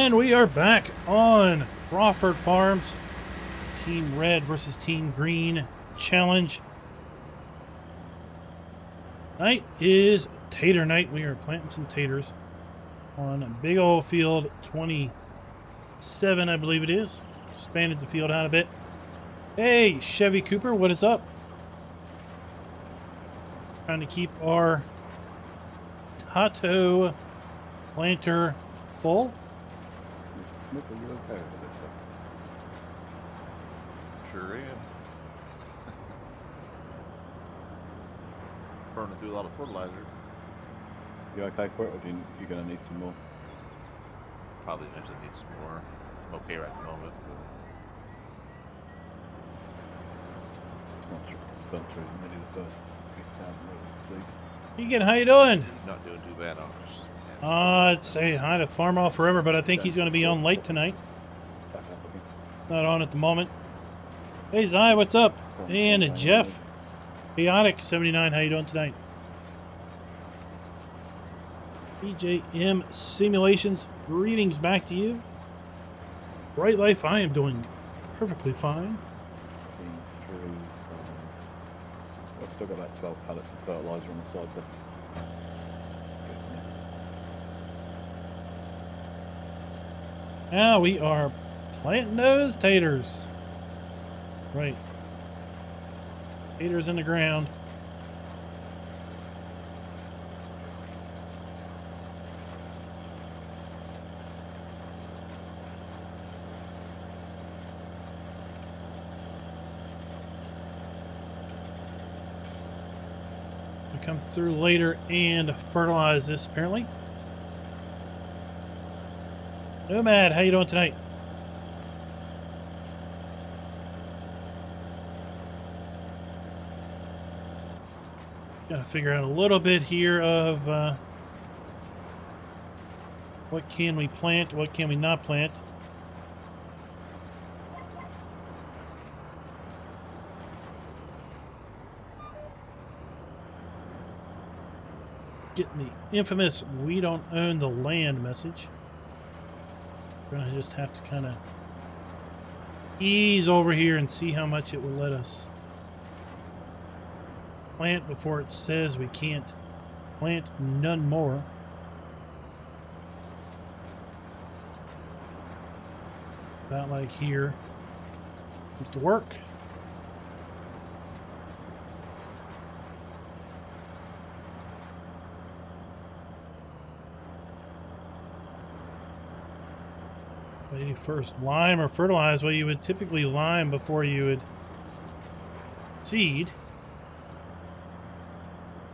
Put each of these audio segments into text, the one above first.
And we are back on Crawford Farms. Team Red versus Team Green challenge. Night is tater night. We are planting some taters on a big old field 27, I believe it is. Expanded the field out a bit. Hey, Chevy Cooper, what is up? Trying to keep our tato planter full. Smith, are you okay with this? Sure am. Burning through a lot of fertilizer. You okay for it, or you're going to need some more? Probably eventually need some more. I'm okay right at the moment. It's not gone through maybe the first 6,000 rows of seeds. Egan, how you doing? Not doing too bad on this. I'd say hi to Farm Off Forever, but I think he's going to be on late tonight. Not on at the moment. Hey, Zai, what's up? And Jeff, Chaotic79, how you doing tonight? BJM Simulations, greetings back to you. Bright Life, I am doing perfectly fine. I've still got about 12 pallets of fertilizer on the side there. Now we are planting those taters. Right. Taters in the ground. We come through later and fertilize this apparently. Nomad, how you doing tonight? Got to figure out a little bit here of what can we plant, what can we not plant. Getting the infamous "we don't own the land" message. We're gonna just have to kind of ease over here and see how much it will let us plant before it says we can't plant none more. About like here. Seems to work. First lime or fertilize. Well, you would typically lime before you would seed.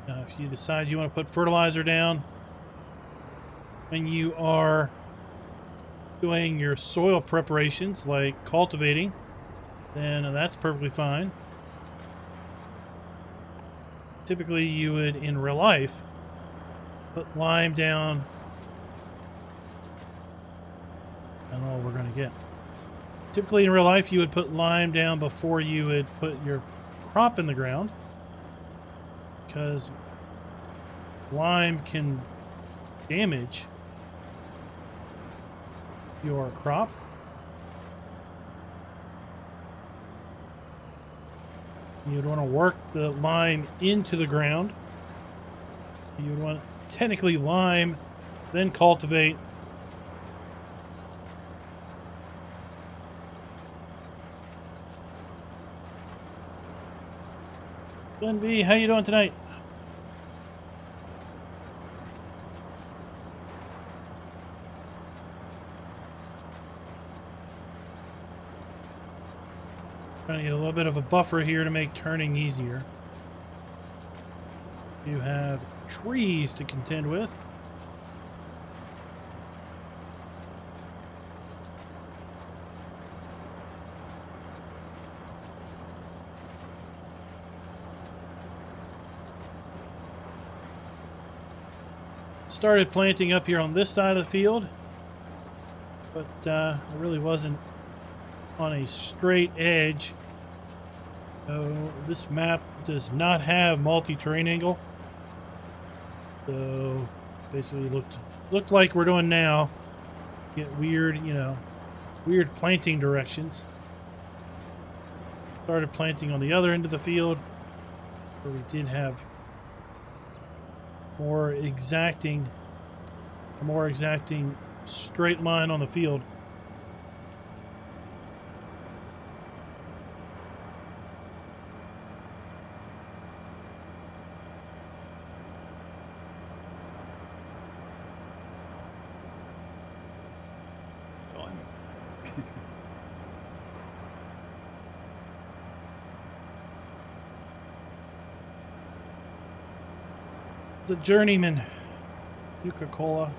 Now, if you decide you want to put fertilizer down when you are doing your soil preparations like cultivating, then that's perfectly fine. Typically you would, in real life, put lime down. I don't know what we're going to get. Typically in real life you would put lime down before you would put your crop in the ground, because lime can damage your crop. You would want to work the lime into the ground. You would want to technically lime, then cultivate. Glenn B, how you doing tonight? Trying to get a little bit of a buffer here to make turning easier. You have trees to contend with. Started planting up here on this side of the field, but it really wasn't on a straight edge. So this map does not have multi-terrain angle. So basically looked like we're doing now. get weird, weird planting directions. Started planting on the other end of the field, where we did have a more exacting straight line on the field. The journeyman, Coca-Cola.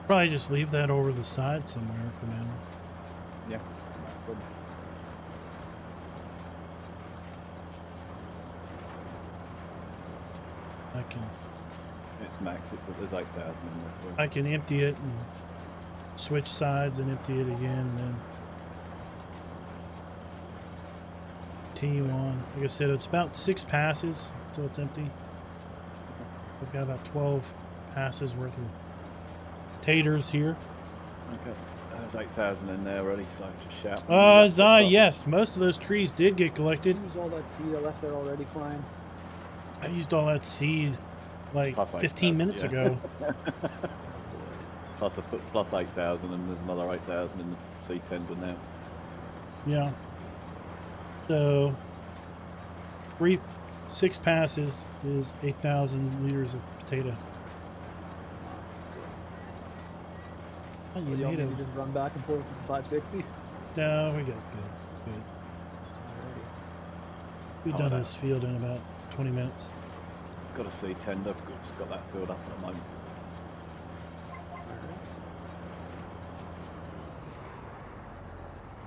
Probably just leave that over the side somewhere for now. Yeah. I can It's max. There's 8,000 in there. I can empty it and switch sides and empty it again, and then continue on. Like I said, it's about 6 passes until it's empty. We've got about 12 passes worth of taters here. Okay. There's 8,000 in there already, so just shout. Zai, yes, most of those trees did get collected. Use all that seed I left there already, Klein. I used all that seed like Plus 15 minutes yeah. ago. plus 8,000, and there's another 8,000 in the seed tender now. Yeah. So 6 passes is 8,000 liters of potato. Oh, you You want need me a, to just run back and forth with the 560? no, we got good. We've Oh, done no. this field in about 20 minutes. Got a seed tender. Just got that filled up at the moment.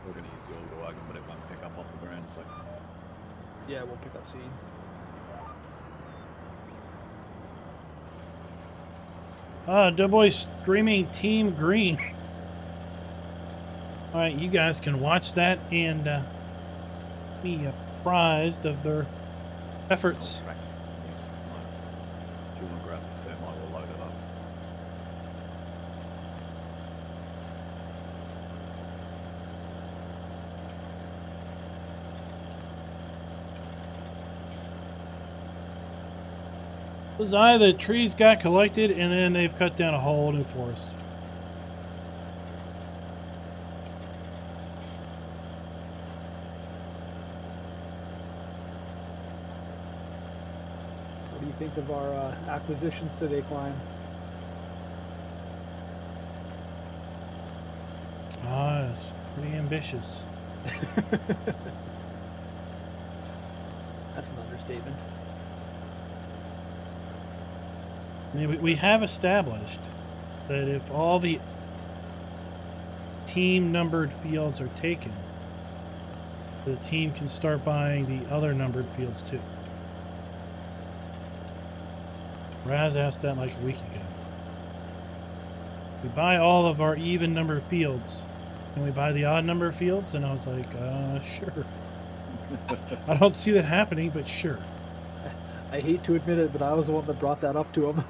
We're going to use the auger wagon, but it won't pick up off the ground, so. Yeah, we'll pick up seed. Doughboy streaming Team Green. Alright, you guys can watch that and be apprised of their efforts. Yes. If you want to grab the termite, we'll load it up. The trees got collected and then they've cut down a whole new forest. What do you think of our acquisitions today, Klein? It's pretty ambitious. That's an understatement. I mean, we have established that if all the team numbered fields are taken, the team can start buying the other numbered fields too. Raz asked that like a week ago. We buy all of our even number fields. Can we buy the odd number of fields? And I was like, sure. I don't see that happening, but sure. I hate to admit it, but I was the one that brought that up to him.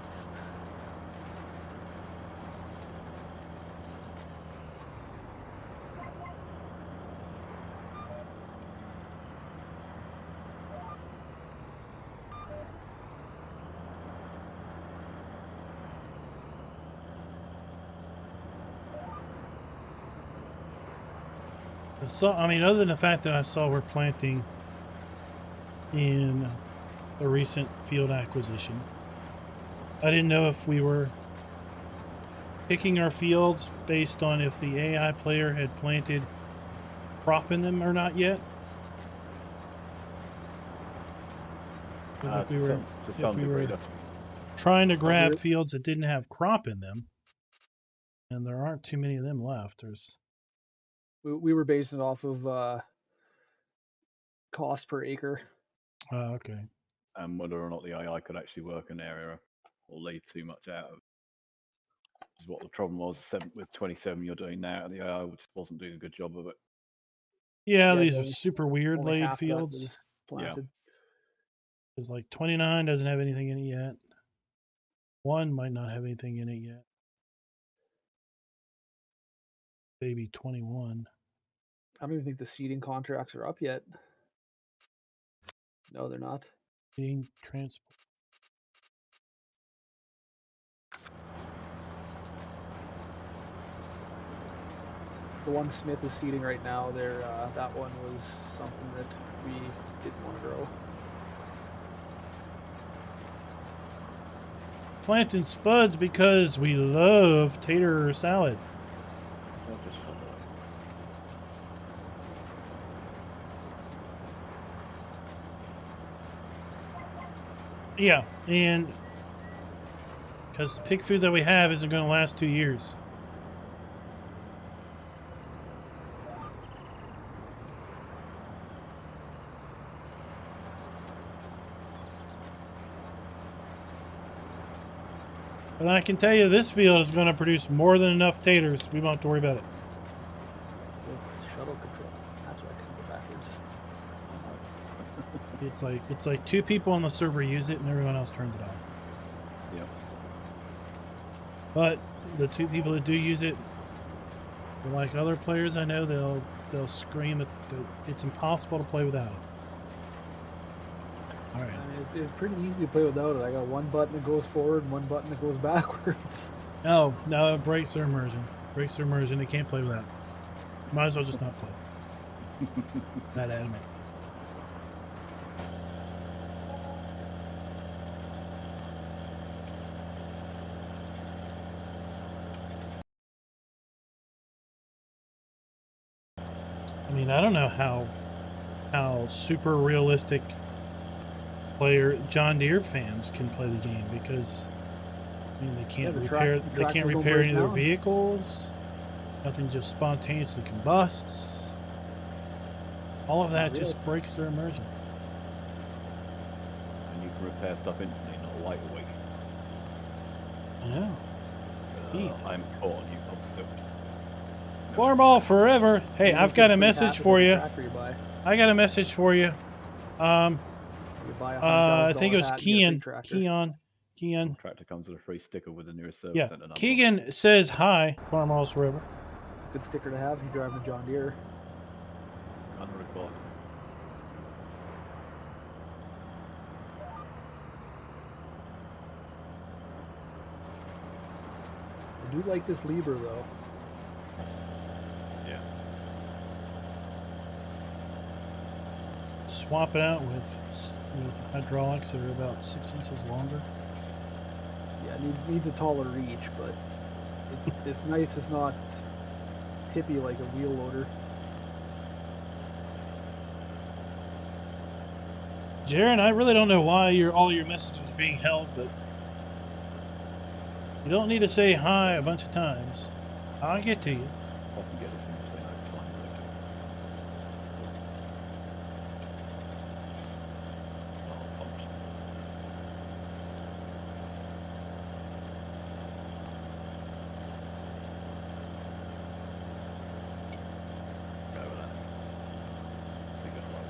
So, I mean, other than the fact that I saw we're planting in a recent field acquisition, I didn't know if we were picking our fields based on if the AI player had planted crop in them or not yet. Because if we were, to some degree, that's trying to grab Here- fields that didn't have crop in them, and there aren't too many of them left. There's We were basing it off of cost per acre. okay. And whether or not the AI could actually work an area or leave too much out of it. This is what the problem was with 27 you're doing now. The AI just wasn't doing a good job of it. Yeah, Yeah, these are only- super weird Only laid half of that fields. was planted. Because like 29 doesn't have anything in it yet. 1 might not have anything in it yet. Maybe 21. I don't even think the seeding contracts are up yet. No, they're not. Being transport. The one Smith is seeding right now, there that one was something that we didn't want to grow. Planting spuds because we love tater salad. Not just for Yeah, and because the pig food that we have isn't going to last 2 years. But I can tell you this field is going to produce more than enough taters. We won't have to worry about it. With shuttle control. That's why I couldn't go backwards. It's like 2 people on the server use it and everyone else turns it off. Yep. But the 2 people that do use it, like other players I know, they'll scream that it's impossible to play without it. All right. I mean, it's pretty easy to play without it. I got one button that goes forward and one button that goes backwards. No, it breaks their immersion. Breaks their immersion. They can't play with that. Might as well just not play. That adamant. I mean, I don't know how super realistic John Deere fans can play the game, because I mean they can't the repair tractors don't repair break any of their down. vehicles. Nothing just spontaneously combusts. All of that Not just really. breaks their immersion. And you can repair stuff instantly, not wait a week. I know. Neat. I'm caught on you. I'm still. Farm all forever. Hey, You I've can got a put message half of for every you. tractor you buy. I got a message for you. You buy a I think it was $100,000 hat, you get a free tractor. Keon. Tractor comes with a free sticker with the nearest service Yeah. centre number. Keegan says hi. Farm Alls Forever. Good sticker to have if you're driving a John Deere. Unrecorded. I do like this Libra though. Yeah. Swap it out with hydraulics that are about 6 inches longer. Yeah, it needs a taller reach, but it's nice. It's not tippy like a wheel loader. Jaron, I really don't know why all your messages are being held, but you don't need to say hi a bunch of times. I'll get to you. I can get this in between like times. Go with that. Big up load.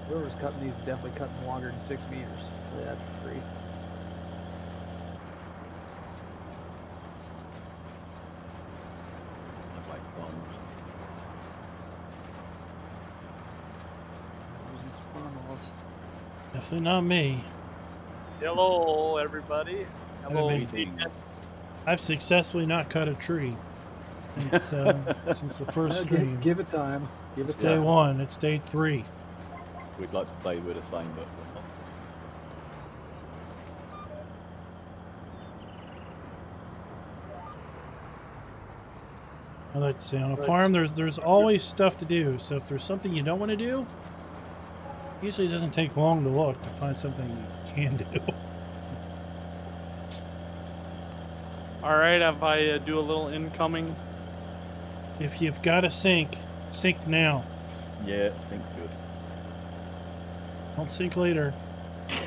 Whoever's cutting these is definitely cutting longer than 6 meters. So that's free. Look like farms. Using some farm walls. Definitely not me. Hello, everybody. Hello, Hey, weekend. I've successfully not cut a tree since the first stream. Give it time. Give It's it day time. 1. It's day 3. We'd like to say we're the same, but we're not. I like to say on a Let's- farm, there's always stuff to do. So if there's something you don't want to do, usually it doesn't take long to look to find something you can do. All right, if I do a little incoming. If you've got to sink now. Yeah, sync's good. Don't sink later.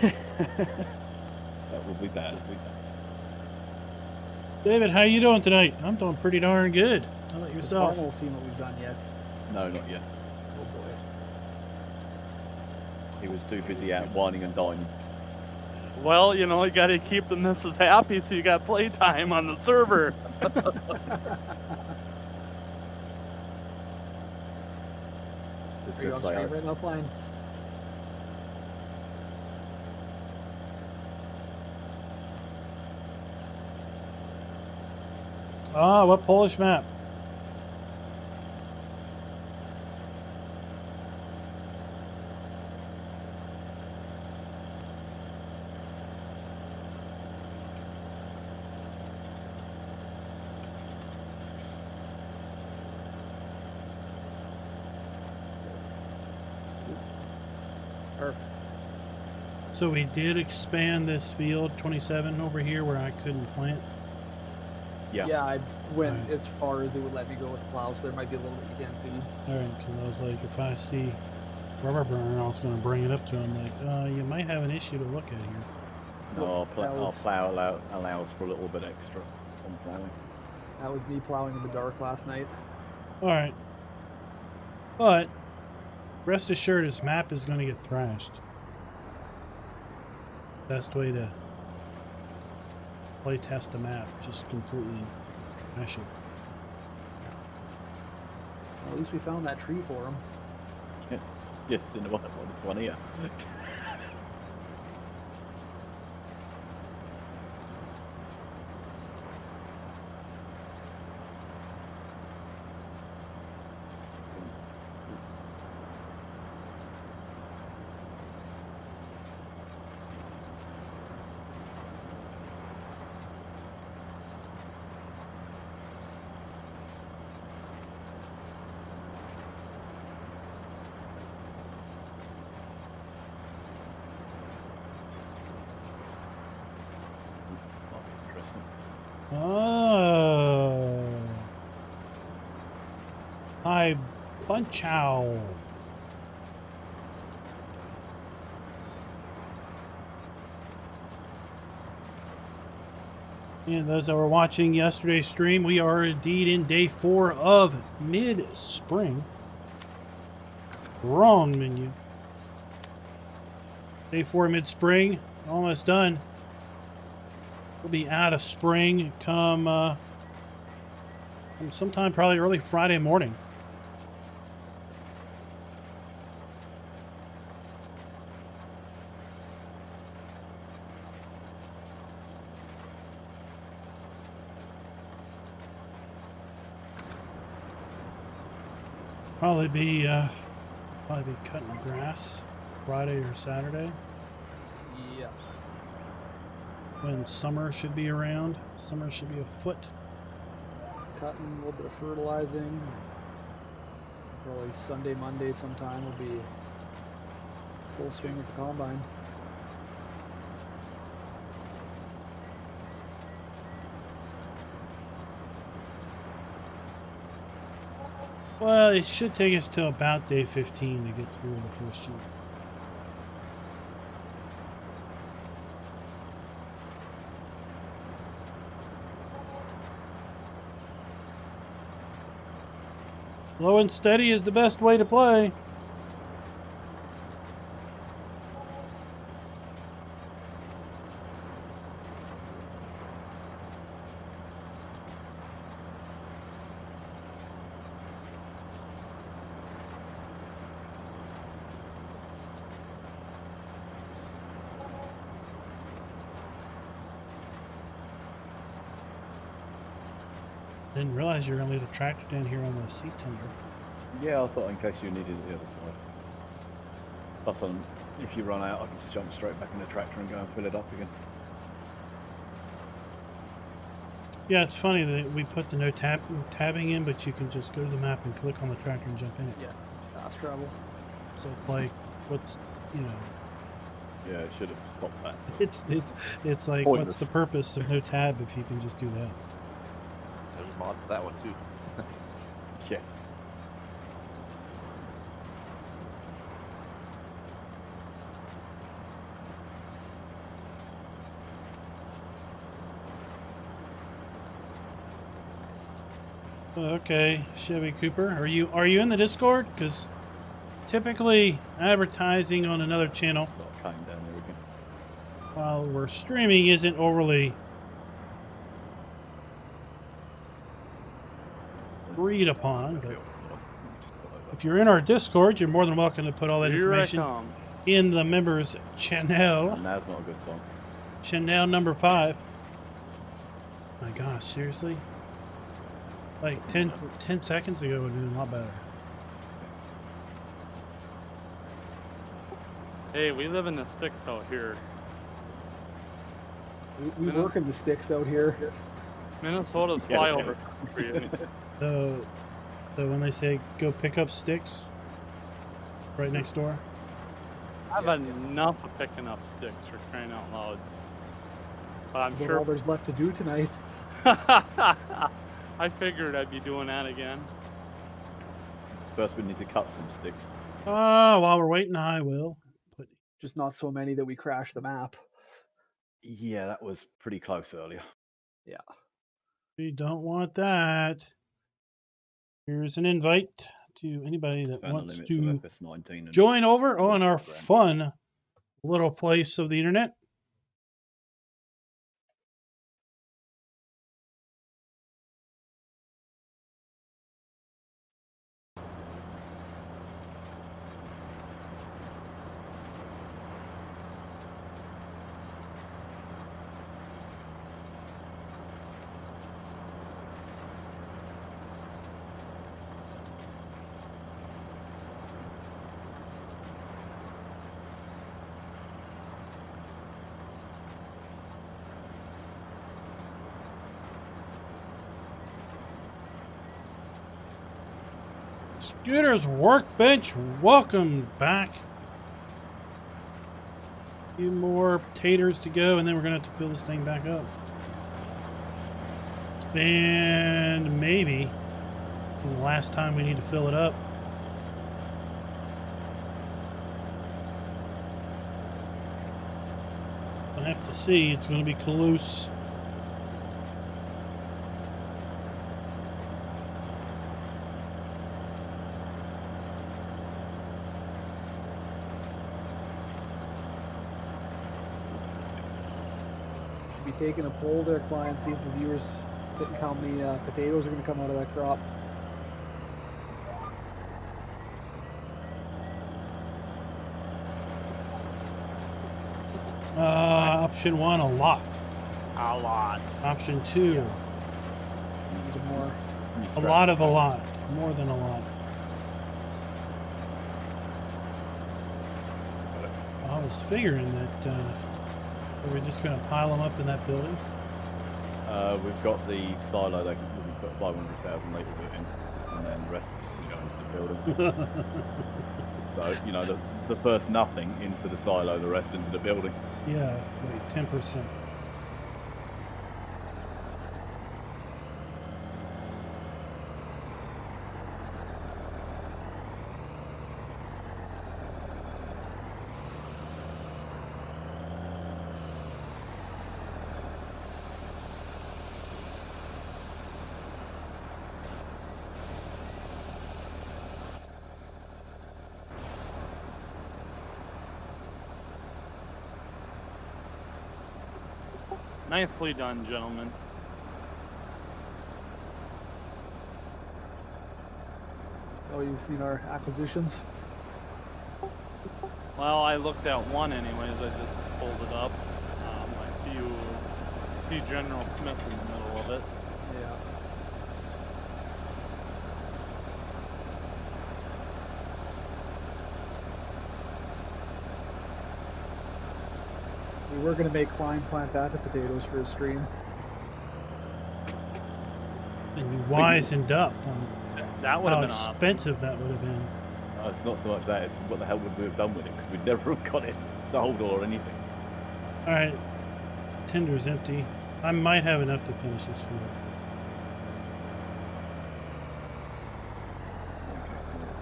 That would be bad. David, how you doing tonight? I'm doing pretty darn good. How about The yourself? farm won't seen what we've done yet. No, not yet. Oh boy. He was too busy out whining and dining. Well, you know, you got to keep the missus happy, so you got playtime on the server. Just Are you gonna on say, stream right now, Klein? Ah, what Polish map? Perfect. So we did expand this field 27 over here where I couldn't plant. yeah. Yeah, I went Alright. as far as they would let me go with plows. So there might be a little bit you can't see. All right, because I was like, if I see rubber burn, I was going to bring it up to him. Like, you might have an issue to look at here. No, That our was- plough allows for a little bit extra on ploughing. That was me plowing in the dark last night. All right, but rest assured, his map is going to get thrashed. Best way to play test a map, just completely trash it. Well, at least we found that tree for him. Yes, in the one this one here. Interesting. Oh. Hi, Bunchow. And those that were watching yesterday's stream, we are indeed in day 4 of mid-spring. Wrong menu. Day 4 mid-spring, almost done. We'll be out of spring come sometime probably early Friday morning. Probably be cutting grass Friday or Saturday Yeah. when summer should be around. Summer should be afoot. Cutting, a little bit of fertilizing. Probably Sunday, Monday sometime will be full swing with the combine. Well, it should take us till about day 15 to get through the first year. Slow and steady is the best way to play. Didn't realize you were going to leave the tractor down here on the seat tender. Yeah, I thought in case you needed the other side. Plus, if you run out, I can just jump straight back in the tractor and go and fill it up again. Yeah, it's funny that we put the no tabbing in, but you can just go to the map and click on the tractor and jump in it. Yeah, fast travel. So it's like, what's, you know, Yeah, it should have stopped that. it's like, Pointless. what's the purpose of no tab if you can just do that? There's a mod for that one too. Yeah. Okay, Chevy Cooper, are you in the Discord? Because typically advertising on another channel It's not came down there again. while we're streaming isn't overly agreed upon. But if you're in our Discord, you're more than welcome to put all that Here I information come. in the members channel. And now's not a good song. Channel number 5. My gosh, seriously? Like 10 seconds ago would have been a lot better. Hey, we live in the sticks out here. We work in the sticks out here. Minnesota's Yeah, flyover country. So when they say go pick up sticks right next door, I've had enough of picking up sticks for crying out loud. But I'm That's sure all there's left to do tonight. I figured I'd be doing that again. First, we need to cut some sticks. while we're waiting, I will put. Just not so many that we crash the map. Yeah, that was pretty close earlier. Yeah. We don't want that. Here's an invite to anybody that Found the wants limits to of FS19 and join over on our Instagram. fun little place of the internet. Scooter's Workbench, welcome back. A few more taters to go, and then we're going to have to fill this thing back up. And maybe the last time we need to fill it up. I have to see, it's going to be close. Be taking a poll there, Klein, see if the viewers think how many potatoes are going to come out of that crop. Option 1, a lot. A lot. Option 2, Need some more. a lot of a lot. More than a lot. I was figuring that are we just going to pile them up in that building? We've got the silo that we put 500,000 litre of it in, and then the rest is just going to go into the building. So, you know, the first nothing into the silo, the rest into the building. Yeah, like 10%. Nicely done, gentlemen. Oh, you've seen our acquisitions? Well, I looked at one anyways. I just pulled it up. I see General Smith in the middle of it. Yeah. We were going to make Klein plant that to potatoes for his stream. And you wisened up on That would how have been awesome. expensive that would have been. It's not so much that, it's what the hell would we have done with it, because we'd never have got it sold or anything. All right, tender's empty. I might have enough to finish this field.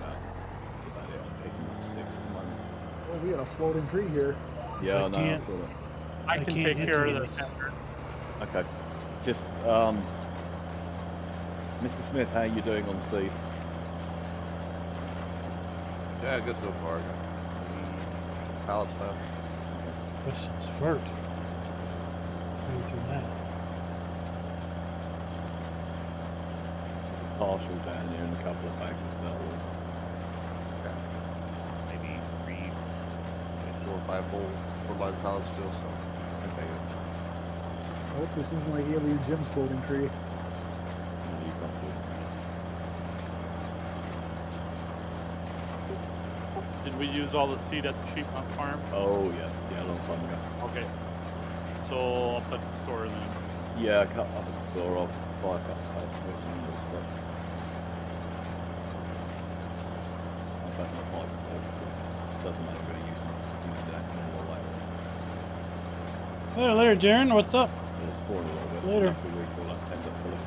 That's about it. I'm picking up sticks at the moment. Oh, we got a floating tree here. So Yeah, I I know, I can't- saw that. I can can't take care of empty this. this. Okay. Just, Mr. Smith, how are you doing on seed? Yeah, good so far. Got pallets left. Questions first. Going through that. Partial down here and a couple of bags of flowers. Maybe 3, 4 or 5 full fertilizer pallets still. So Okay. I hope this isn't like Alien Jim's floating tree. You got Did we use all the seed at the sheep farm? Oh, yeah. Yeah, a long time ago. Okay. So I'll put the store then. Yeah, I cut up at the store. I'll buy a couple of pallets with some more stuff. I don't know why, because it doesn't matter really use that more later. Later, Jaren. What's up? There's 4 in a little bit. Later. So we feel like 10 to full of.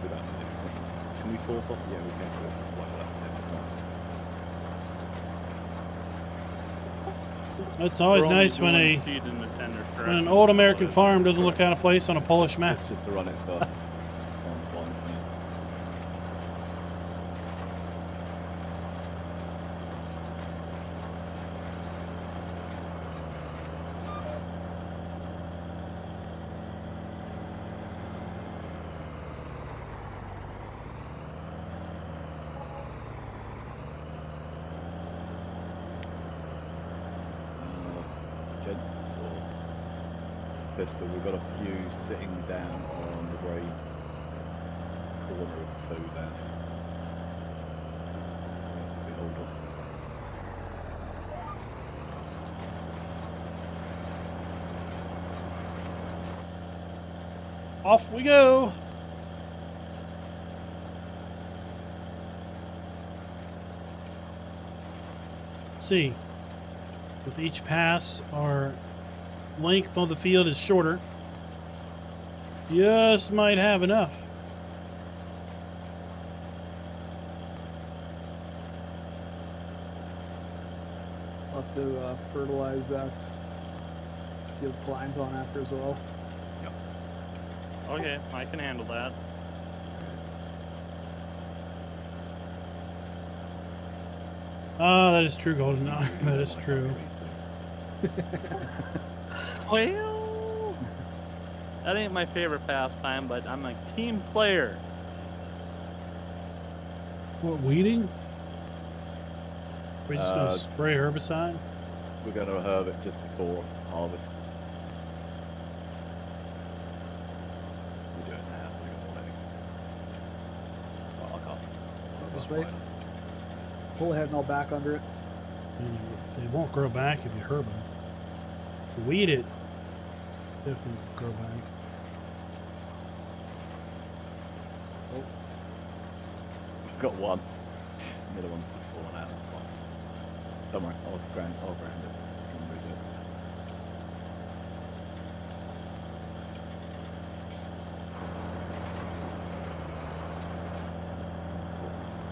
We don't need it. Can we force off? Yeah, we can force off like that. 10 to It's always We're only nice when doing a seed in the tender, when correct? an old American Correct. farm doesn't look out of place on a Polish map. It's just to run it for on one. Gents or pistol, we've got a few sitting down on the very corner of 2 down here. Yeah, hold off. Off we go. See, with each pass, our length on the field is shorter. Just might have enough. I'll have to fertilize that field Klein's on after as well. Okay, I can handle that. Ah, that is true, Golden. That is true. Well, that ain't my favorite pastime, but I'm a team player. What, weeding? We just gonna Uh, spray herbicide? We're going to herb it just before harvest. We do it now, so we got more ready. Well, I can't. Just wait. Pull ahead and I'll back under it. And they won't grow back if you herb them. If you weed it, definitely grow back. We've got one. The other one's fallen out, that's fine. Don't worry, I'll ground it. And redo it.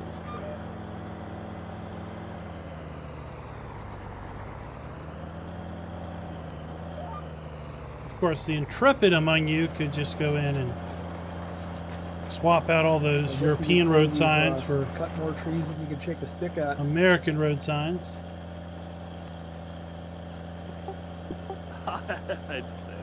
This tree. Of course, the intrepid among you could just go in and swap out all those I guess we European could road say signs we've, for cut more trees than you can shake a stick at. American road signs. I'd say.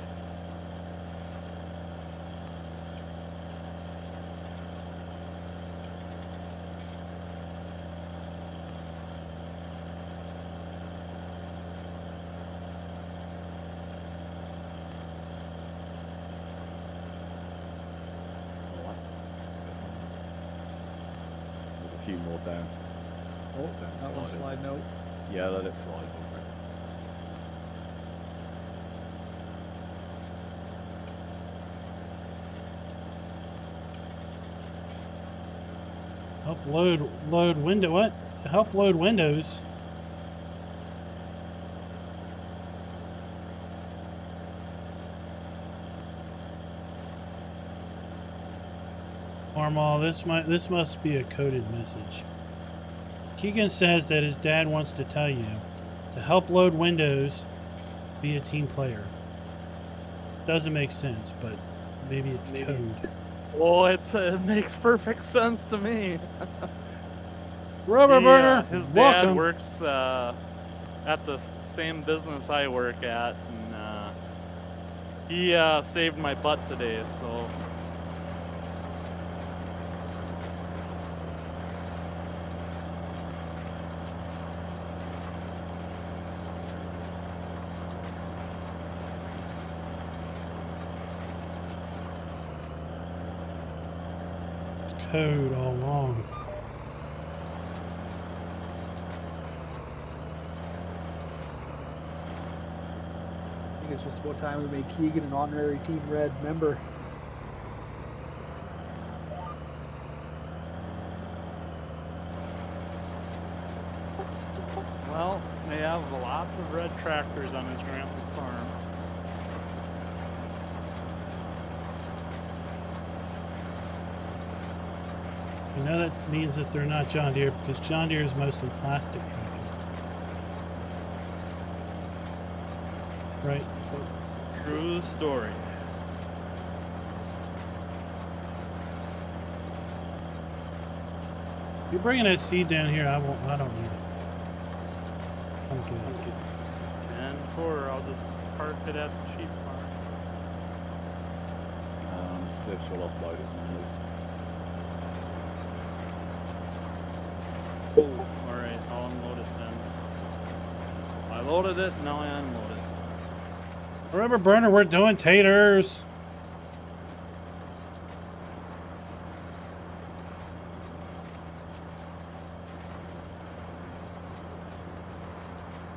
Alright. There's a few more down. Oh, Down that one slightly. slide note. Yeah, let it slide. over. load window. What? To help load windows. Normal. This must be a coded message. Keegan says that his dad wants to tell you to help load windows, be a team player. Doesn't make sense, but maybe it's code. Well, it makes perfect sense to me. Rubber burner. His dad Welcome. works at the same business I work at, and he saved my butt today. So It's code all along. I think it's just about time we made Keegan an honorary Team Red member. well, they have lots of red tractors on his grandpa's farm. You know that means that they're not John Deere because John Deere is mostly plastic tractors. Right? True story. You're bringing that seed down here. I don't need it. I'm good. And or I'll just park it at the sheep farm. See if she'll offload it and lose. Oh, alright, I'll unload it then. I loaded it, now I unload it. Rubber burner, we're doing taters.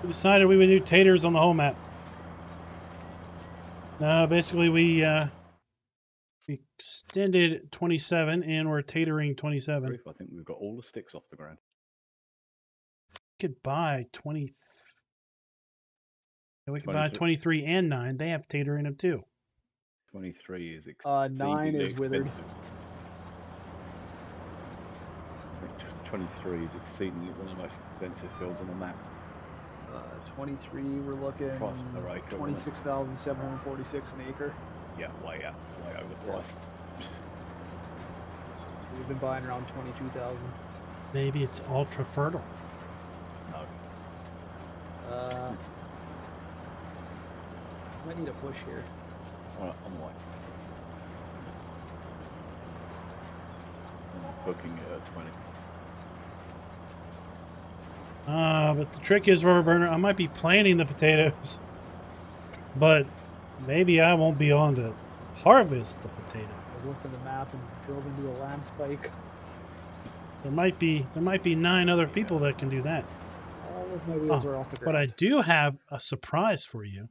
We decided we would do taters on the whole map. No, basically we extended 27 and we're tatering 27. Brief, I think we've got all the sticks off the ground. Could buy 20. Yeah, we could buy 23. 23 and 9. They have tater in them too. 23 is 9 is withered. expensive. I think 23 is exceedingly one of the most expensive fields on the map. 23, we're looking Price per acre, 26,746 an acre. Yeah, way overpriced. We've been buying around 22,000. Maybe it's ultra fertile. No. Might need a push here. On the way. I'm booking it at 20. But the trick is, rubber burner, I might be planting the potatoes, but maybe I won't be on to harvest the potato. I looked at the map and drove into a land spike. There might be 9 other people that can do that. All of my wheels are off the ground. But I do have a surprise for you.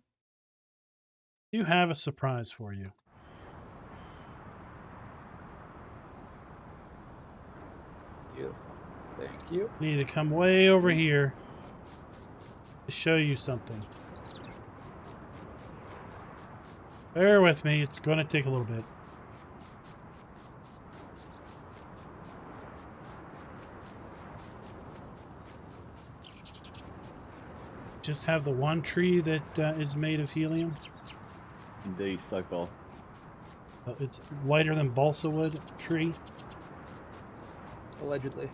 Beautiful. Thank you. I need to come way over here to show you something. Bear with me, it's going to take a little bit. Just have the one tree that is made of helium. Indeed, so far. It's lighter than balsa wood tree. Allegedly.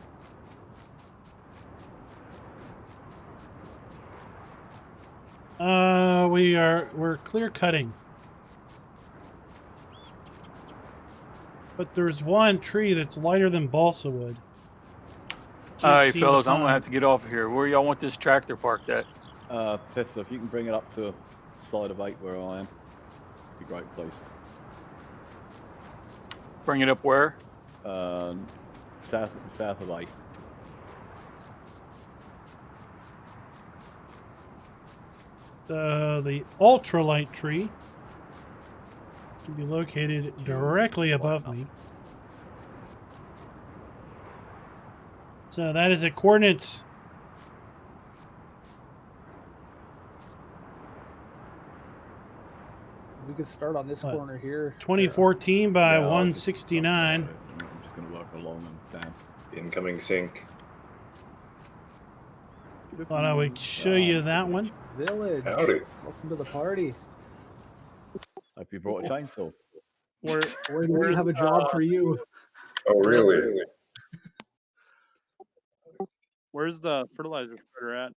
We're clear cutting. But there's one tree that's lighter than balsa wood. Alright, fellas, I'm gonna have to get off of here. Where y'all want this tractor parked at? Tesla, if you can bring it up to a side of 8 where I am, be great, please. Bring it up where? South of 8. The ultralight tree can be located directly above me. So that is a coordinates. We could start on this What? corner here. 2014 by Yeah, I'll just- 169. I'm just going to work along and down. Incoming sync. Thought I would show you that one. Village. Howdy. Welcome to the party. Have you brought a chainsaw? We have a job for you. Oh, really? Where's the fertilizer spreader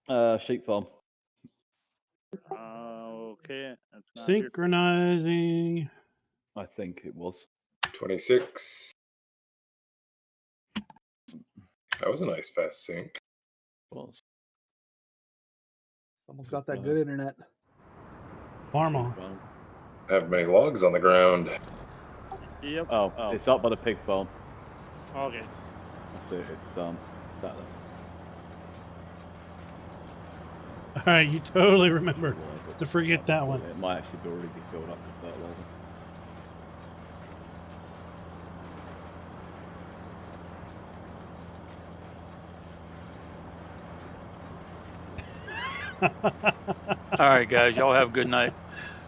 at? Sheep farm. Okay, that's not here. Synchronizing. I think it was. 26. That was a nice fast sync. Was. Someone's got that good internet. Farmer. Farm. Have many logs on the ground. Yep. Oh, it's up by the pig farm. Okay. That's it. It's that. All right, you totally remember to forget that one. It might actually be already be filled up with fertilizer. All right, guys. Y'all have a good night.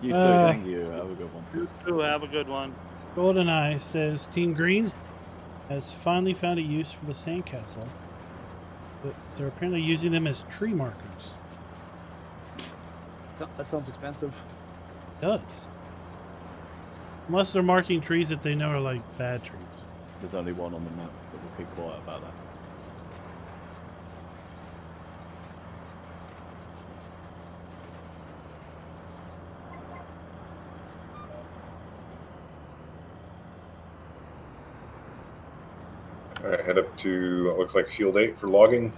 You too. Thank you. Have a good one. You too. Have a good one. GoldenEye says Team Green has finally found a use for the sandcastle, but they're apparently using them as tree markers. That sounds expensive. It does. Unless they're marking trees that they know are like bad trees. There's only one on the map, but we'll keep quiet about that. All right, head up to what looks like field 8 for logging.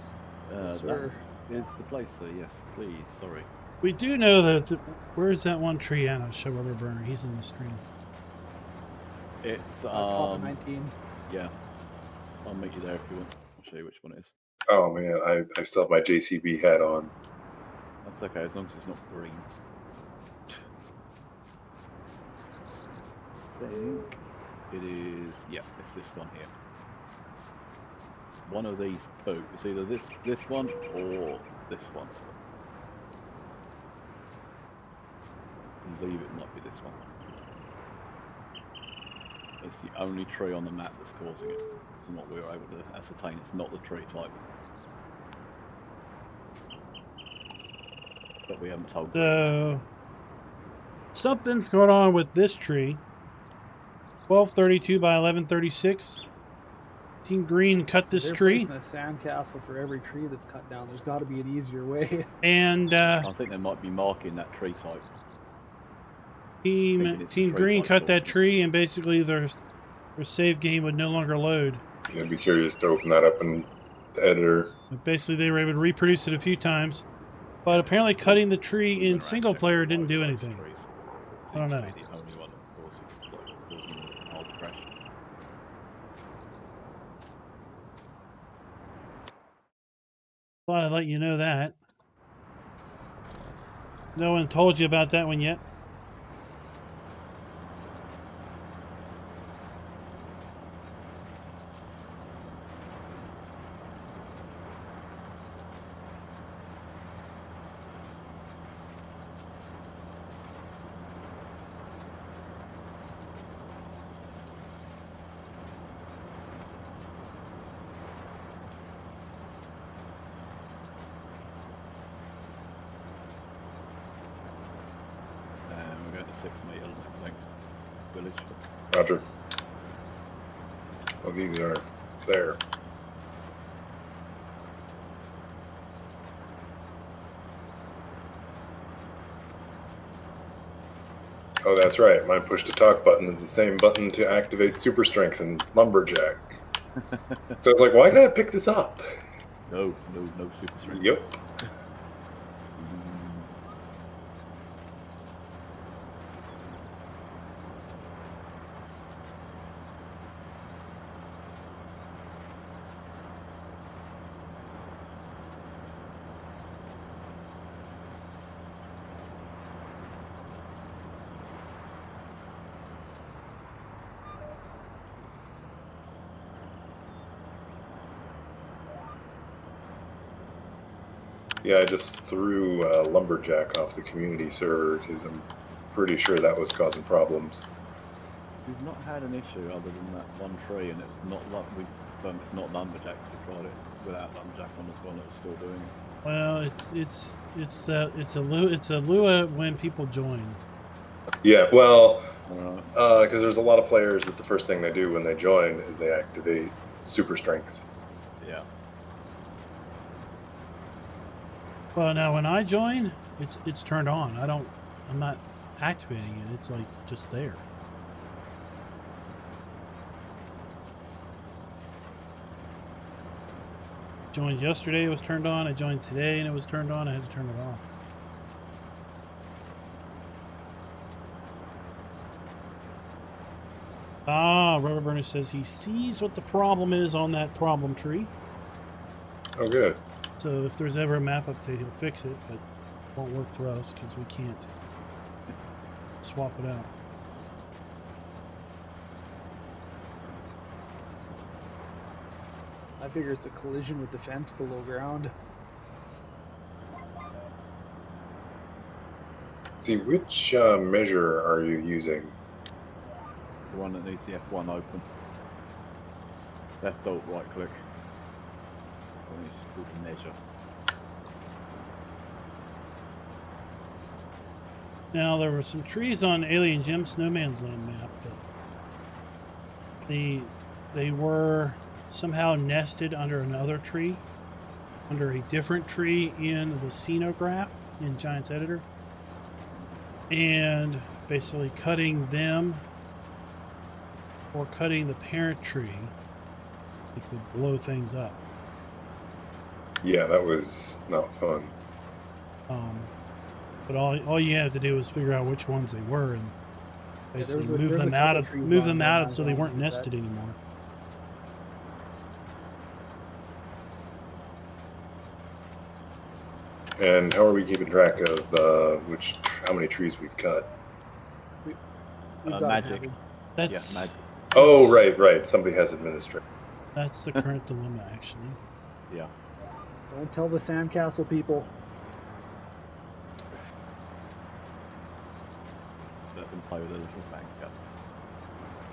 Sir. That is the place, sir. Yes, please. Sorry. We do know that. Where's that one tree at? I'll show Rubber Burner. He's in the stream. It's Top of 19. yeah. I'll meet you there if you want. I'll show you which one it is. Oh man, I still have my JCB hat on. That's okay as long as it's not green. I think it is. Yeah, it's this one here. One of these two. It's either this one or this one. I believe it might be this one. It's the only tree on the map that's causing it. And what we were able to ascertain, it's not the tree type. But we haven't told. So something's going on with this tree. 1232 by 1136. Team Green cut this They're tree, placing a sandcastle for every tree that's cut down. There's got to be an easier way. and I think they might be marking that tree type. Team Green cut that tree, and basically their save game would no longer load. I'd be curious to open that up in the editor. But basically, they were able to reproduce it a few times, but apparently cutting the tree in single player didn't do anything. I don't know. Thought I'd let you know that. No one told you about that one yet. We're going to 6 meter length village. Roger. Well, these are there. Oh, that's right. My push to talk button is the same button to activate super strength and lumberjack. So I was like, why can't I pick this up? No super strength. Yep. Yeah, I just threw Lumberjack off the community server because I'm pretty sure that was causing problems. We've not had an issue other than that one tree, and it's not like we confirmed it's not lumberjack. We tried it without lumberjack on as well, and it was still doing it. Well, it's a Lua when people join. Yeah, well, Alright. because there's a lot of players that the first thing they do when they join is they activate super strength. Yeah. Well, now when I join, it's turned on. I'm not activating it. It's like just there. Joined yesterday, it was turned on. I joined today and it was turned on. I had to turn it off. Ah, Rubber Burner says he sees what the problem is on that problem tree. Oh, good. So if there's ever a map update, he'll fix it, but it won't work for us because we can't swap it out. I figure it's a collision with the fence below ground. See, which measure are you using? The one that needs the F1 open. Left alt, right click. And it's just called the measure. Now there were some trees on Alien Gem Snowman's Land map, but they were somehow nested under another tree, under a different tree in the scenograph in Giants Editor, and basically cutting them or cutting the parent tree, it could blow things up. Yeah, that was not fun. But all you have to do is figure out which ones they were and basically there's move a them couple out trees move on them there out I so they don't weren't do that. nested anymore. And how are we keeping track of how many trees we've cut? We've got Magic. it. That's Yeah, magic. Oh, right. Somebody has administrator. that's the current dilemma, actually. Yeah. Don't tell the sandcastle people. Let them play with the little sandcastle.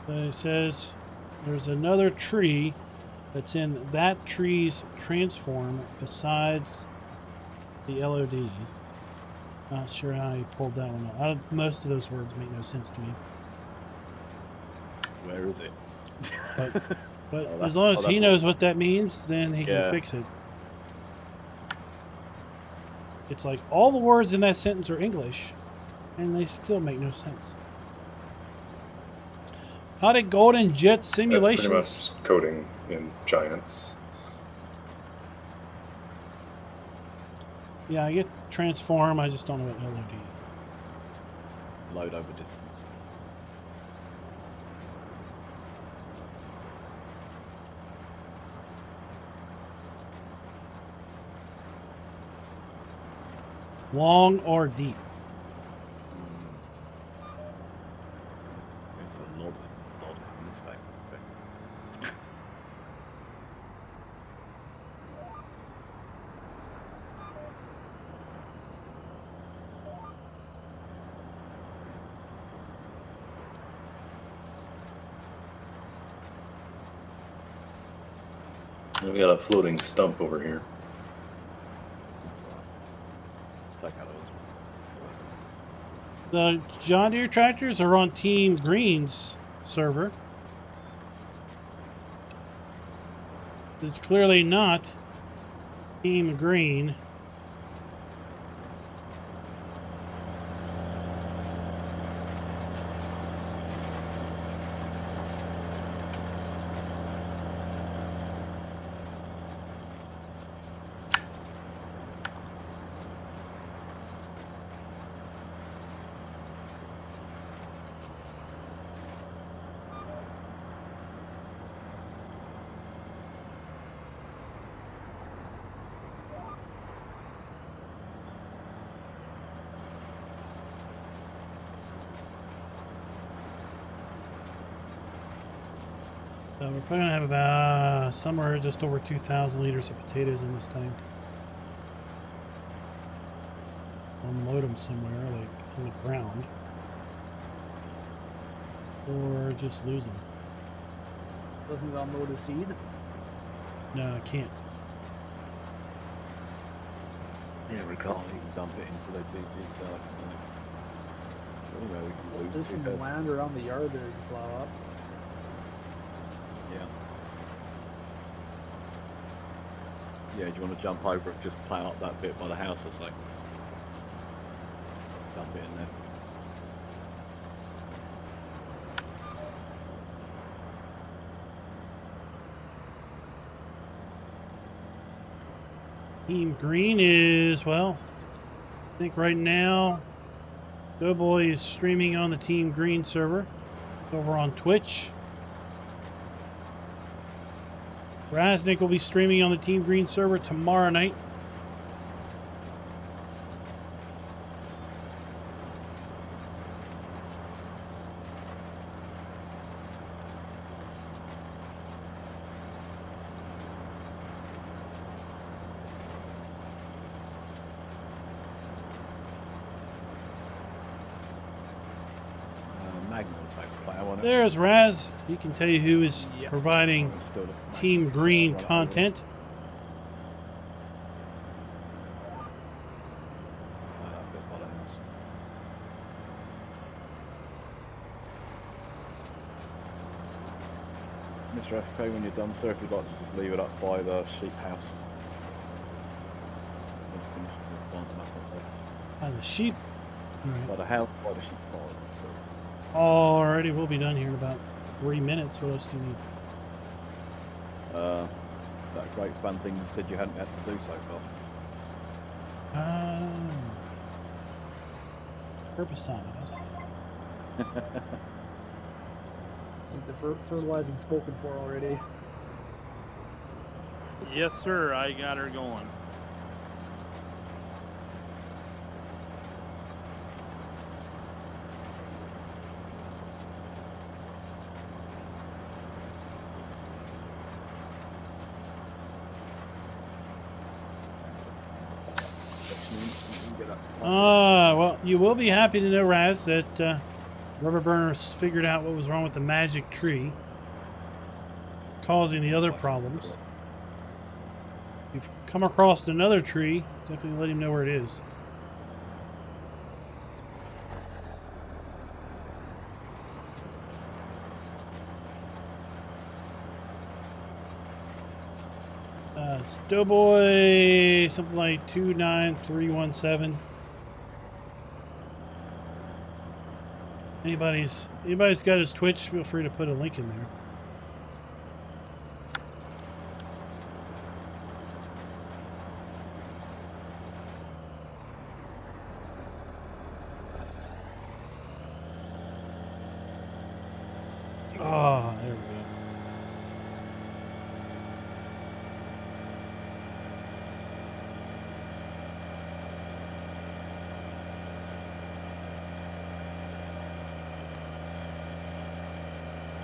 So it says there's another tree that's in that tree's transform besides the LOD. Not sure how he pulled that one out. Most of those words make no sense to me. Where is it? But Oh, as long as he that's knows what that means, then he Yeah. can fix it. It's like all the words in that sentence are English, and they still make no sense. How did Golden Jet That's Simulations? pretty much coding in Giants. Yeah, I get transform. I just don't know what LOD. Load over distance. Long or deep? It's a lob in this way. Okay. We got a floating stump over here. That's all right. It's like how it is. The John Deere tractors are on Team Green's server. This is clearly not Team Green. So we're probably gonna have about somewhere just over 2,000 liters of potatoes in this tank. unload them somewhere, like on the ground, or just lose them. Doesn't it unload a seed? No, I can't. Yeah, we can't even dump it into the itself. Anyway, we can lose There's two some land around the yard there to plow up. Yeah. Yeah, do you want to jump over and just plow up that bit by the house or something? Dump it in there. Team Green is, well, I think right now, Doughboy is streaming on the Team Green server. It's over on Twitch. Raznik will be streaming on the Team Green server tomorrow night. There's Raz. He can tell you who is providing Team Green content. Mr. FK, when you're done, sir, if you'd like to just leave it up by the sheep house. By the sheep? Right. By the house, by the sheep farm. Alrighty, we'll be done here in about 3 minutes. What else do you need? That great fun thing you said you hadn't had to do so far. Herbicides. I think the fertilizing's spoken for already. Yes, sir. I got her going. Well, you will be happy to know, Raz, that Rubber Burners figured out what was wrong with the magic tree, causing the other problems. If you've come across another tree, definitely let him know where it is. Doughboy, something like 29317. Anybody's got his Twitch, feel free to put a link in there. Ah, there we go.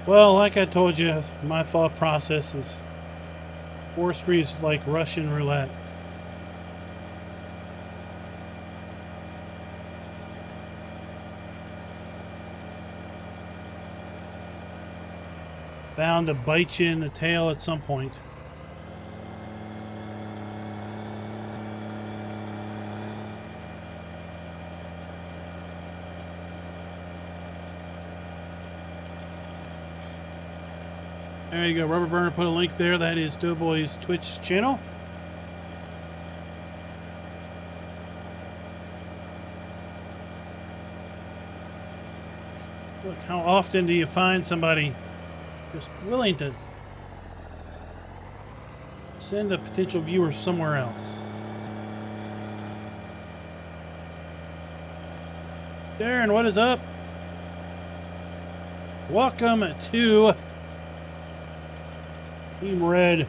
Well, like I told you, my thought process is forestry is like Russian roulette. Bound to bite you in the tail at some point. There you go, Rubber Burner put a link there. That is Doughboy's Twitch channel. Look, how often do you find somebody just willing to send a potential viewer somewhere else? Darren, what is up? Welcome to Team Red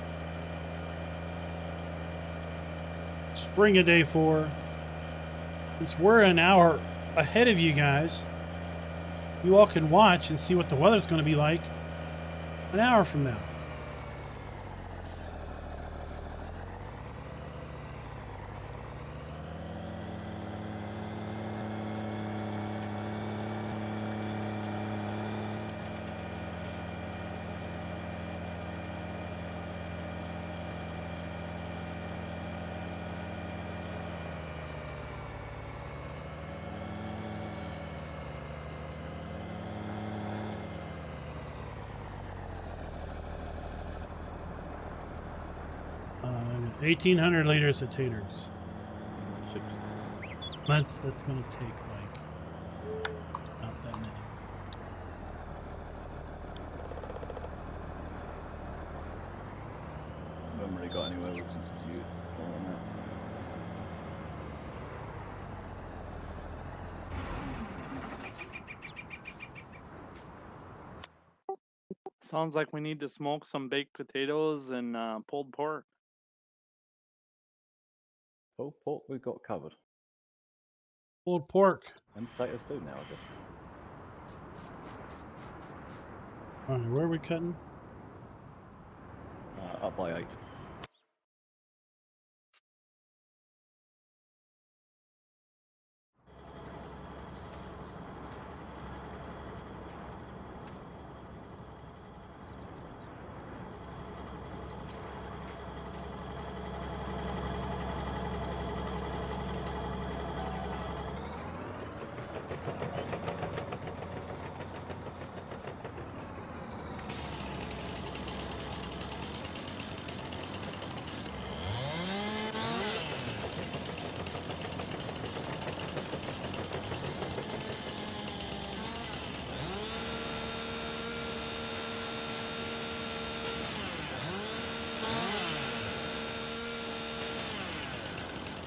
Spring of Day 4. Since we're an hour ahead of you guys, you all can watch and see what the weather's going to be like an hour from now. 1,800 liters of taters. Should- That's gonna take like not that many. We haven't really got anywhere we can use on that. Sounds like we need to smoke some baked potatoes and pulled pork. Pulled pork we've got covered. Pulled pork. And potatoes too now, I guess. All right, where are we cutting? Up by 8.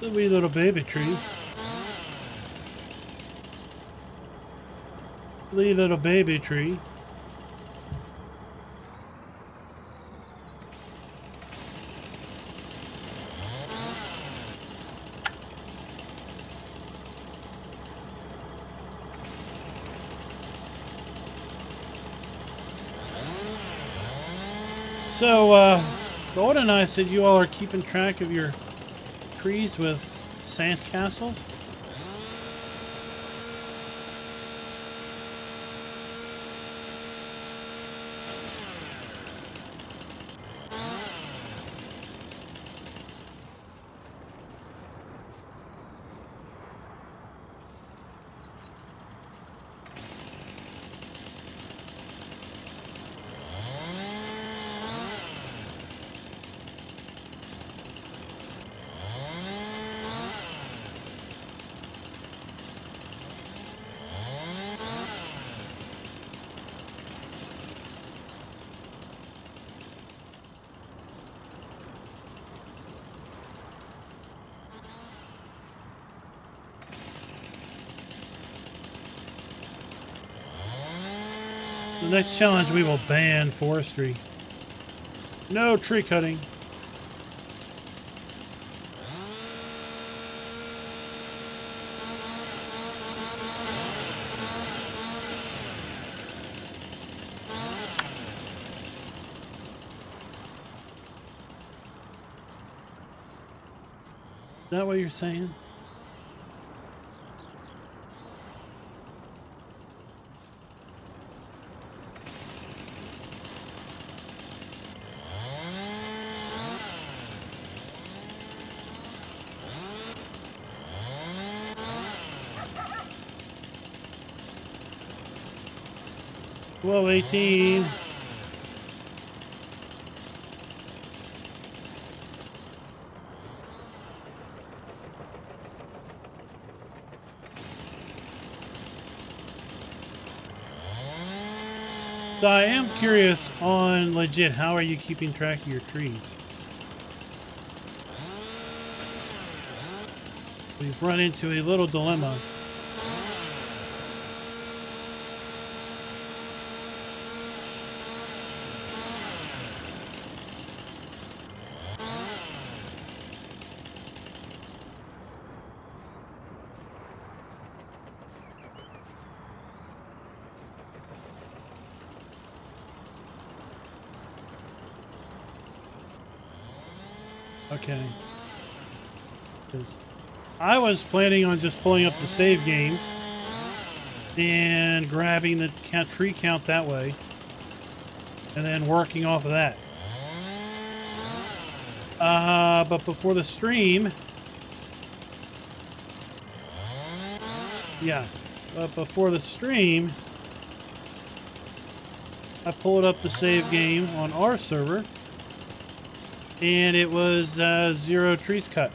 The wee little baby tree. Wee little baby tree. So, Gold and I said you all are keeping track of your trees with sand castles. The next challenge, we will ban forestry. No tree cutting. Is that what you're saying? Whoa, 18. So I am curious on legit, how are you keeping track of your trees? We've run into a little dilemma. Okay. Because I was planning on just pulling up the save game and grabbing the tree count that way and then working off of that. But before the stream, before the stream, I pulled up the save game on our server. and it was 0 trees cut.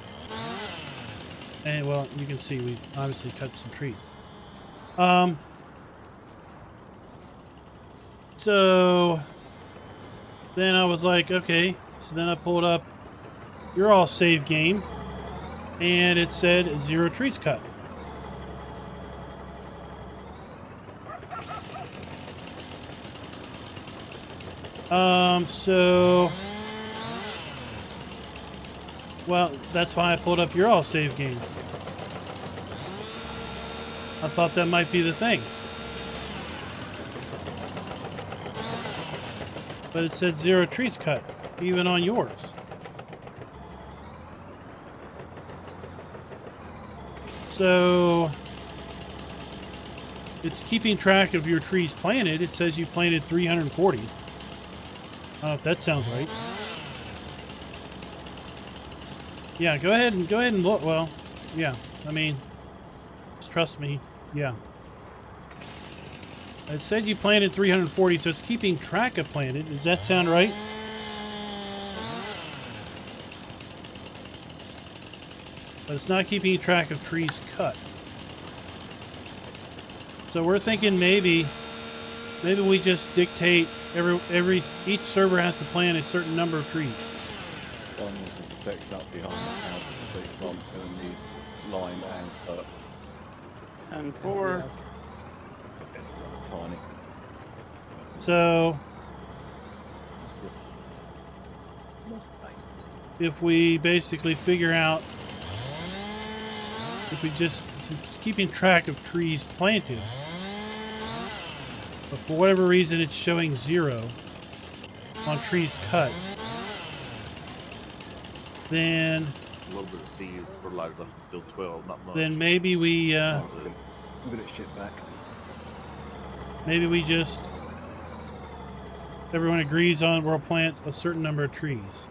And well, you can see we obviously cut some trees. So then I was like, okay. So then I pulled up your all save game, and it said 0 trees cut. So, well, that's why I pulled up your all save game. I thought that might be the thing. But it said 0 trees cut, even on yours. So, it's keeping track of your trees planted. It says you planted 340. I don't know if that sounds right. Yeah, go ahead and look. Well, yeah. I mean, just trust me. Yeah. It said you planted 340, so it's keeping track of planted. Does that sound right? But it's not keeping track of trees cut. So we're thinking maybe we just dictate each server has to plant a certain number of trees. One was a section up behind the house, the tree plants, and the line and cut. And 4. It's tiny. So if we basically figure out, if we just, since it's keeping track of trees planted, but for whatever reason it's showing 0 on trees cut, then A little bit of seed fertilizer left to field 12, not much. then maybe we A bit of shit back. maybe we just, everyone agrees on we'll plant a certain number of trees.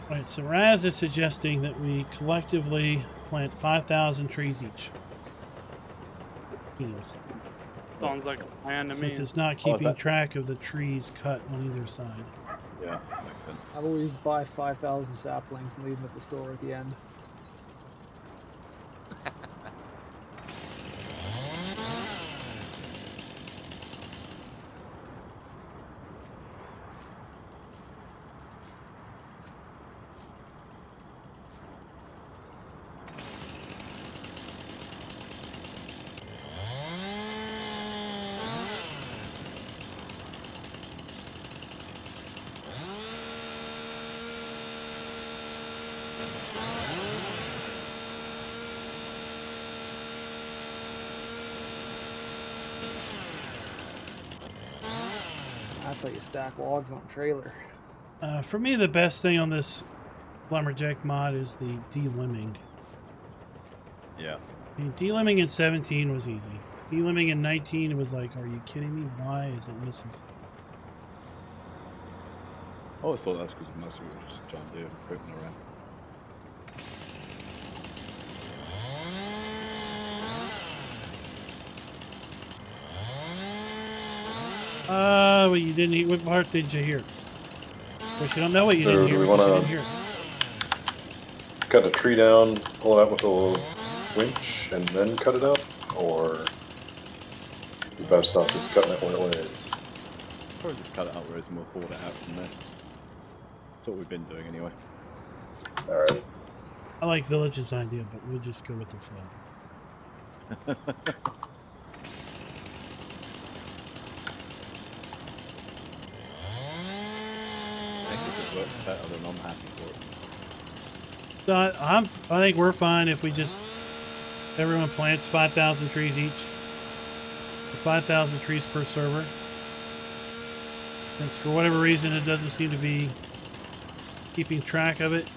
Alright, so Raz is suggesting that we collectively plant 5,000 trees each. Teams. Sounds like a plan to me. Since it's not keeping track of the trees cut on either side. Yeah, makes sense. I've always buy 5,000 saplings and leave them at the store at the end. That's how you stack logs on a trailer. For me, the best thing on this Lumberjack mod is the delimbing. Yeah. I mean, delimbing in 17 was easy. Delimbing in 19 was like, are you kidding me? Why is it missing? I always thought that's because most of it was just John Deere creeping around. Well, you didn't hear. What part did you hear? Of course, you don't know what you So didn't do hear we because you wanna- didn't hear it. Cut a tree down, pull it out with a little winch, and then cut it up? Or you better stop just cutting it when it is? Probably just cut it outright and we'll forward it out from there. That's what we've been doing anyway. Alright. I like Village's idea, but we'll just go with the flow. If it works better, then I'm happy for it. So I think we're fine if we just, everyone plants 5,000 trees each. 5,000 trees per server. Since for whatever reason it doesn't seem to be keeping track of it.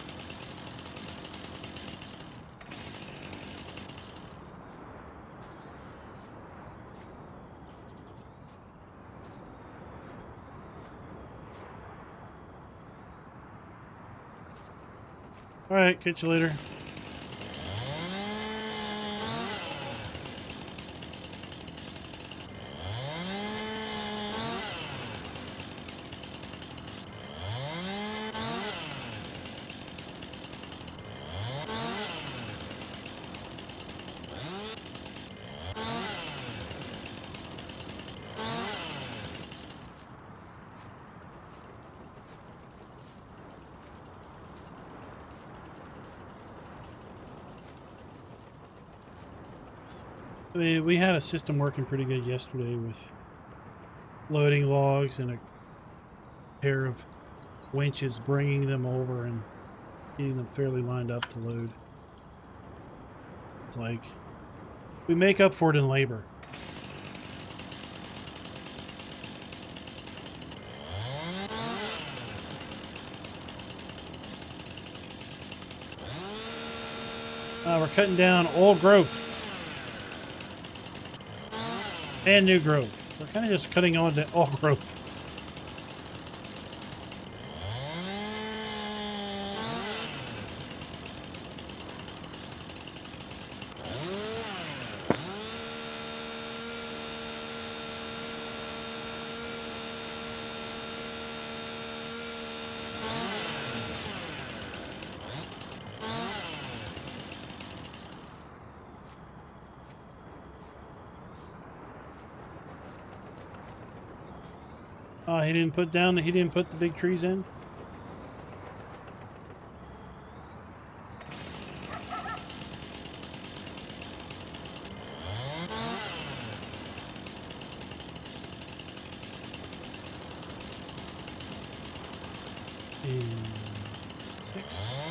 All right, catch you later. We had a system working pretty good yesterday with loading logs and a pair of winches bringing them over and getting them fairly lined up to load. It's like we make up for it in labor. We're cutting down old growth and new growth. We're kind of just cutting on to old growth. He didn't put the big trees in. And 6.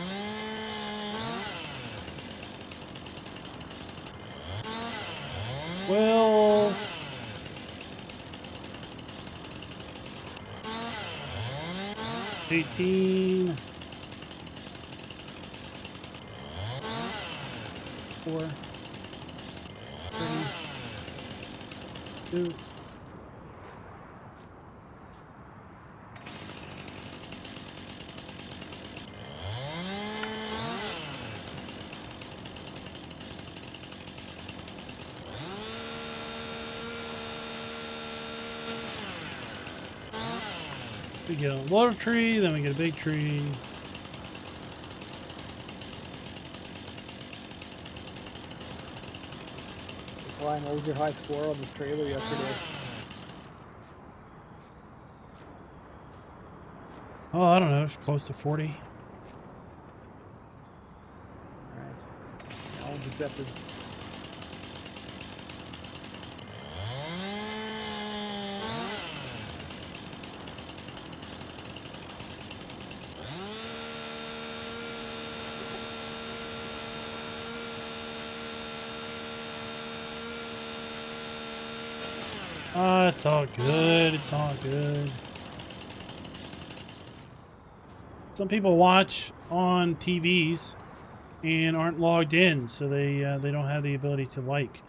Well, $18, 4, 32. We get a little tree, then we get a big tree. Klein, what was your high score on this trailer yesterday? Oh, I don't know, it's close to 40. Alright. Challenge accepted. It's all good. It's all good. Some people watch on TVs and aren't logged in, so they don't have the ability to like.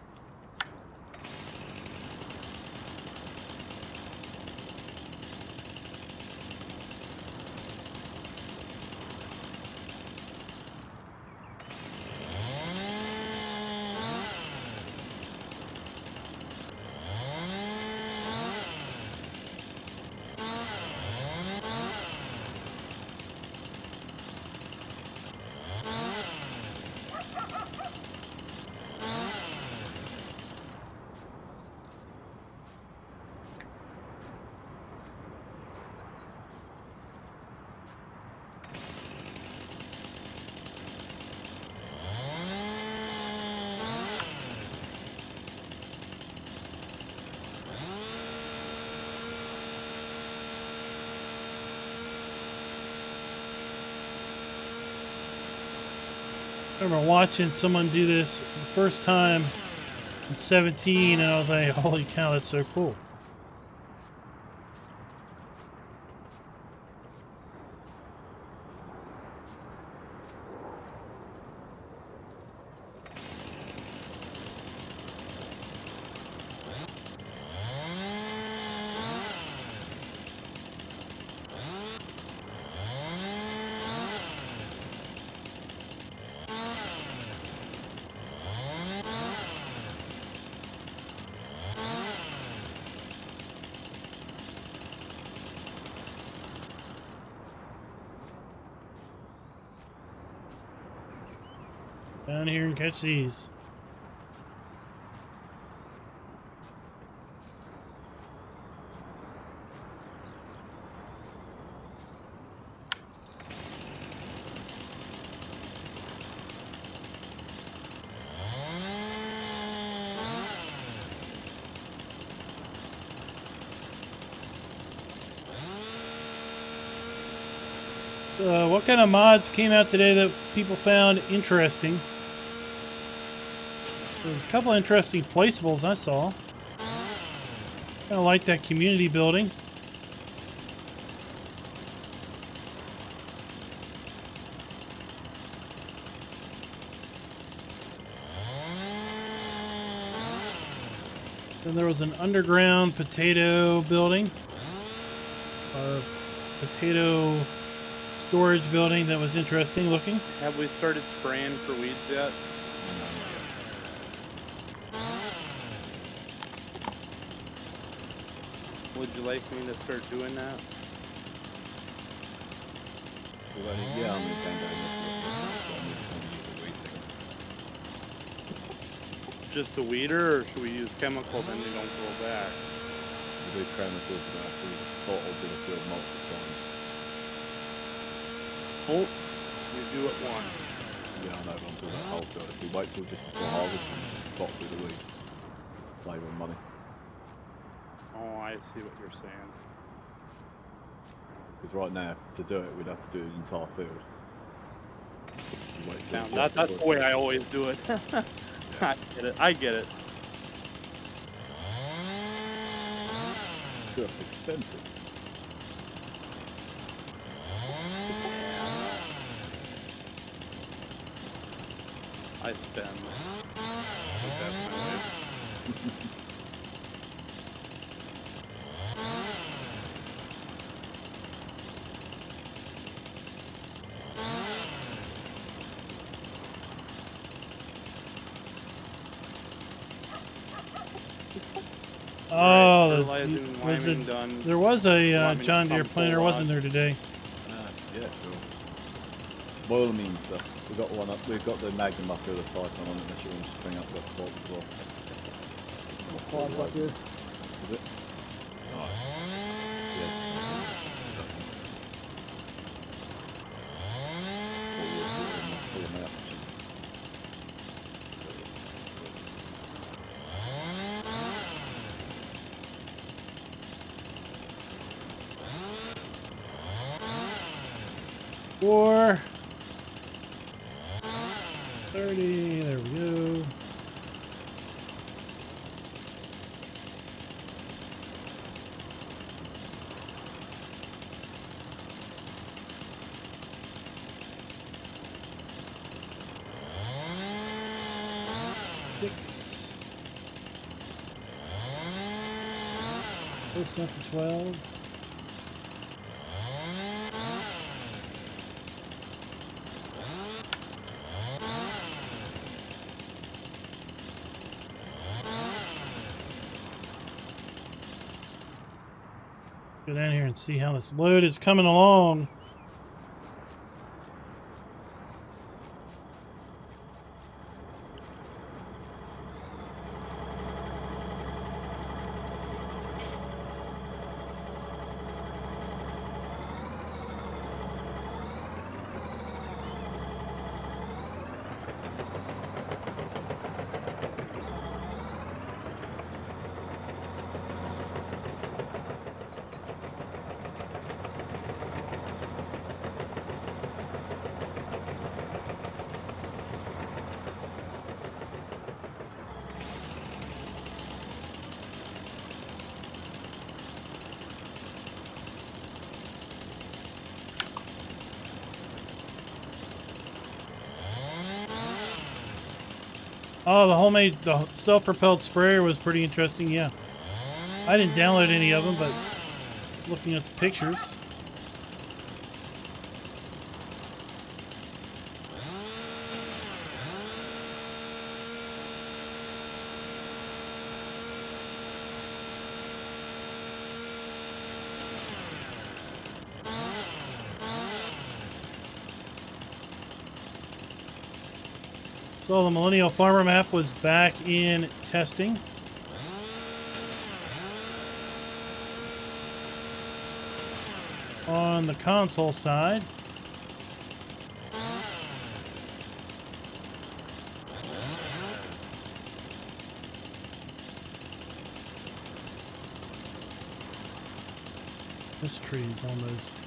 I remember watching someone do this the first time in 17, and I was like, holy cow, that's so cool. Down here and catch these. What kind of mods came out today that people found interesting? There's a couple interesting placeables I saw. Kind of like that community building. Then there was an underground potato building, or potato storage building that was interesting looking. Have we started spraying for weeds yet? Would you like me to start doing that? Yeah, I'm going to bang down this. Just a weeder, or should we use chemical then they don't grow back? We do chemicals now, so we just bottled in the field multiple times. Oh, we do it once. Yeah, I know, but I'm talking about whole field. If we wait till just before harvest, we just bottle through the weeds. Save on money. Oh, I see what you're saying. Because right now, to do it, we'd have to do the entire field. Now, that's the way I always do it. I get it. I get it. That's expensive. I spend. That's my way. Oh, Fertilizing, was liming it, done. there was a Want me to John Deere pump planter, full wasn't there lots? today? Yeah, sure. By all means, sir. We've got one up. We've got the Magnum up here, the Cyclone on it. Unless you want to bring up that quad as well. Quad up here. Is it? Nice. Yeah. Pull them out. Four. 30, there we go. Six. Close enough to 12. Go down here and see how this load is coming along. Oh, the self-propelled sprayer was pretty interesting, yeah. I didn't download any of them, but just looking at the pictures. So the Millennial Farmer map was back in testing. On the console side. This tree is almost...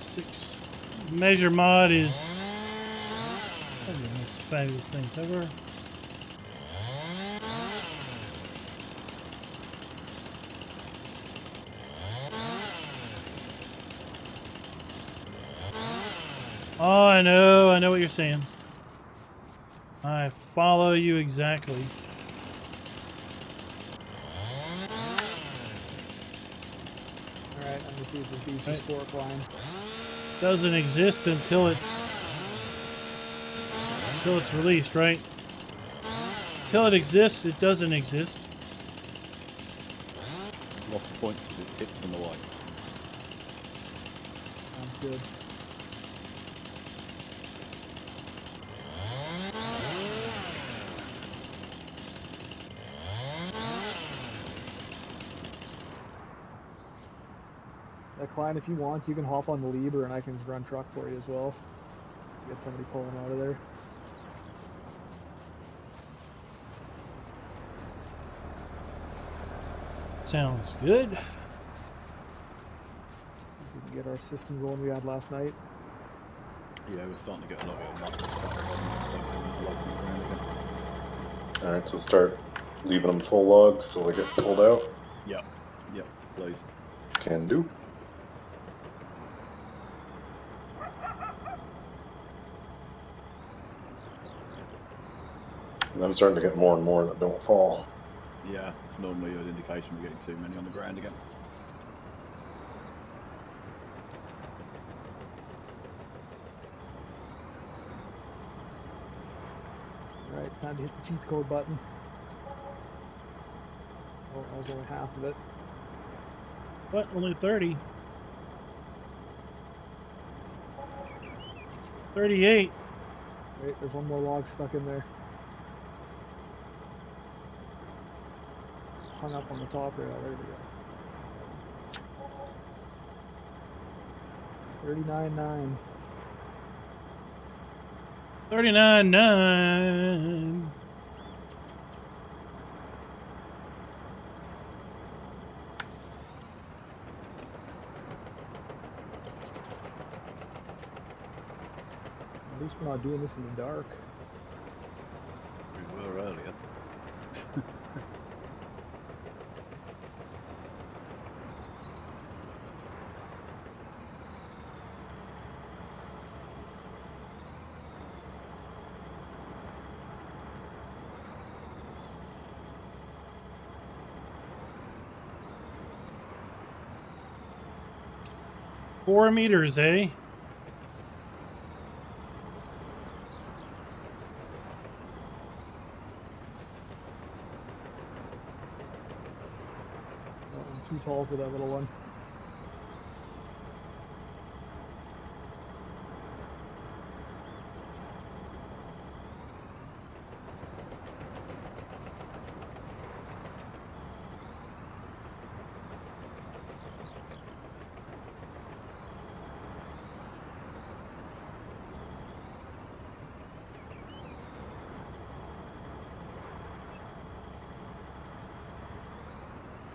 Six. Measure mod is one of the most fabulous things ever. Oh, I know what you're saying. I follow you exactly. Alright, I'm gonna see if this beach is fork line. Doesn't exist until it's released, right? Until it exists, it doesn't exist. Lots of points for the tips and the white. Sounds good. Klein, if you want, you can hop on the Lieber and I can run truck for you as well. Get somebody pulling out of there. Sounds good. We can get our system going we had last night. Yeah, we're starting to get a lot of it. Alright, so start leaving them full logs till they get pulled out. Yep, please. Can do. And I'm starting to get more and more that don't fall. Yeah, it's normally an indication we're getting too many on the ground again. Alright, time to hit the cheat code button. Oh, that was only half of it. What? Only 30? 38. Wait, there's one more log stuck in there. Hung up on the top rail. There we go. 39.9. 39.9. At least we're not doing this in the dark. We were earlier. Four meters, eh? I'm too tall for that little one.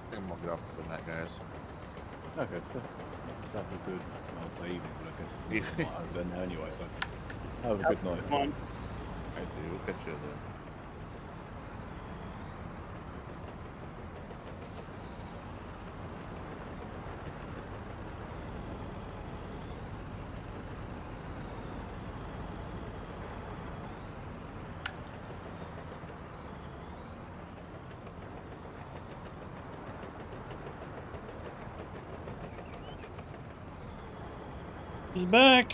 And we'll get off the net, guys. Okay, so let's have a good, well, I'd say evening, but I guess it's not night over there anyway, so have a good night. Come on. I see. We'll catch you then. He's back.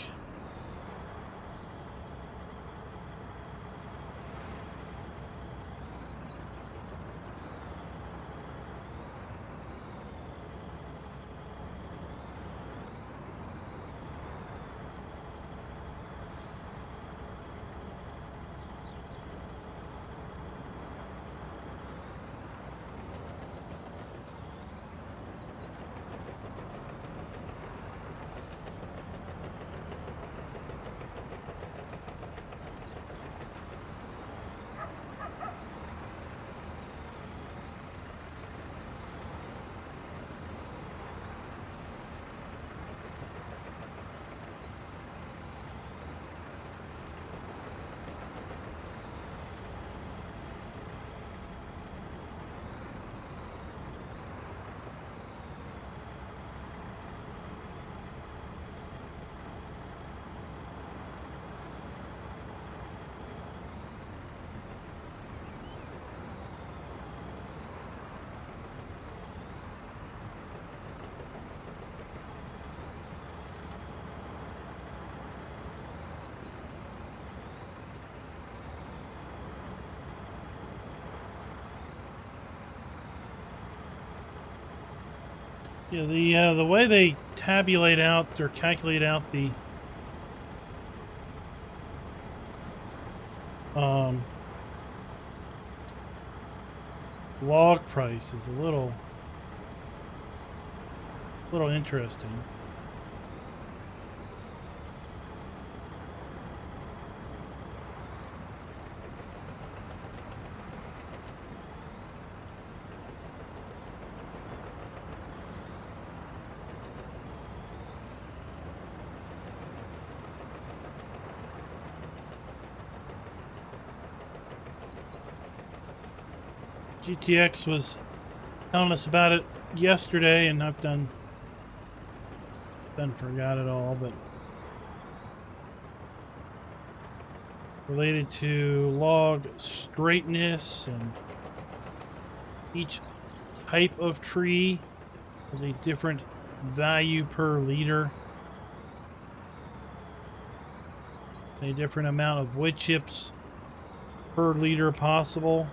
Yeah, the way they tabulate out or calculate out the log price is a little interesting. GTX was telling us about it yesterday, and I've done forgot it all, but related to log straightness, and each type of tree has a different value per liter, a different amount of wood chips per liter possible.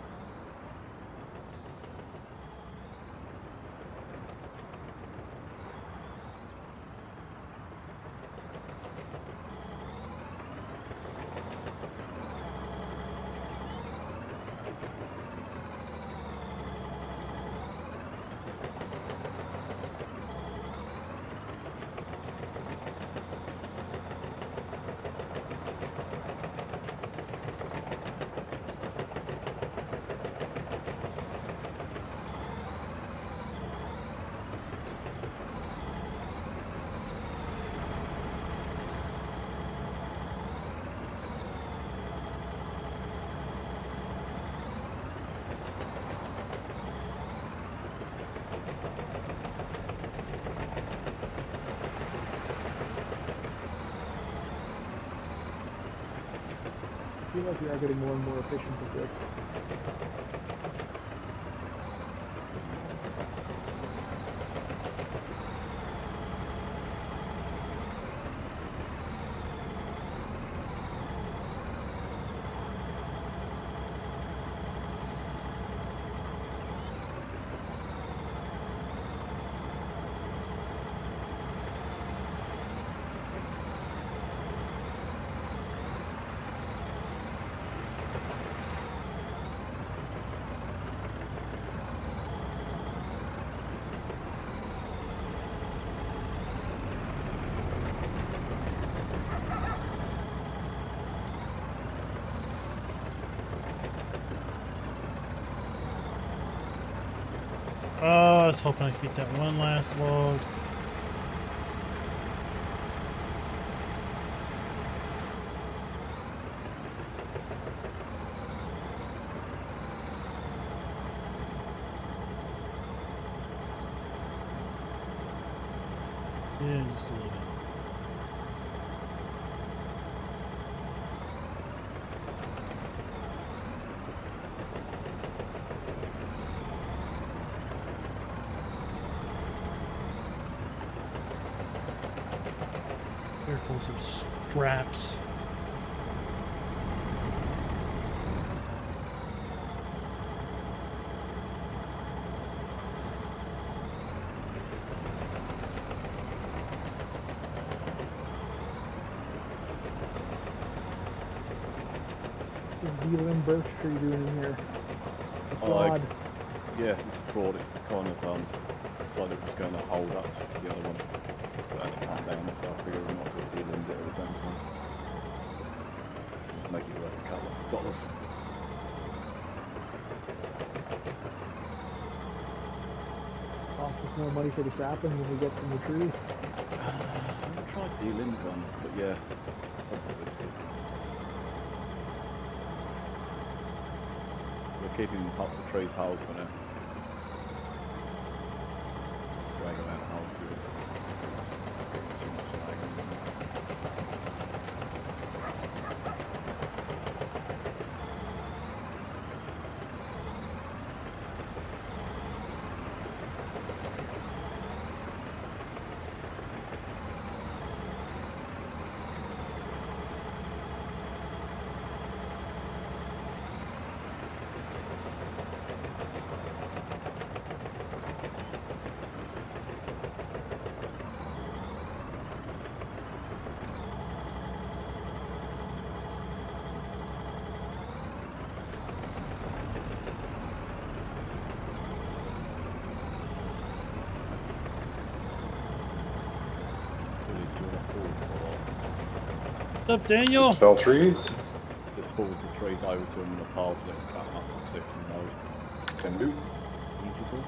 I feel like we are getting more and more efficient with this. Oh, I was hoping I could get that one last log. Yeah, just a little bit. Here pull some straps. What is Deere and birch tree doing in here? Oh, Fraud. Yes, it's a fraud. It kind of decided it was going to hold up the other one. But it came down, so I figured we might as well deal in it at the same time. Let's make it worth a couple of dollars. Costs us more money for the sapling than we get from the tree. I tried dealing ones, but yeah, obviously. We're keeping the trees whole for now. Drag them out whole. Too much lag. What's up, Daniel? Fell trees? Just forward the trees over to them in a pile so they can cut them up in six and load. Can do. Beautiful.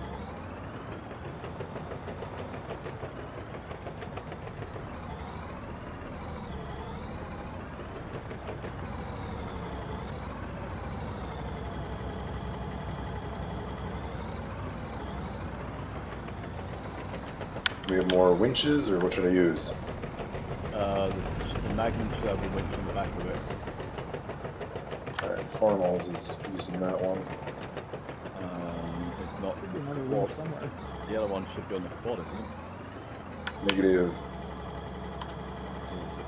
We have more winches, or what should I use? The Magnum should have a winch on the back of it. Alright, Farmals is using that one. If not, Could be another the one quad. somewhere. The other one should be on the quad, isn't it? Negative. Or is it?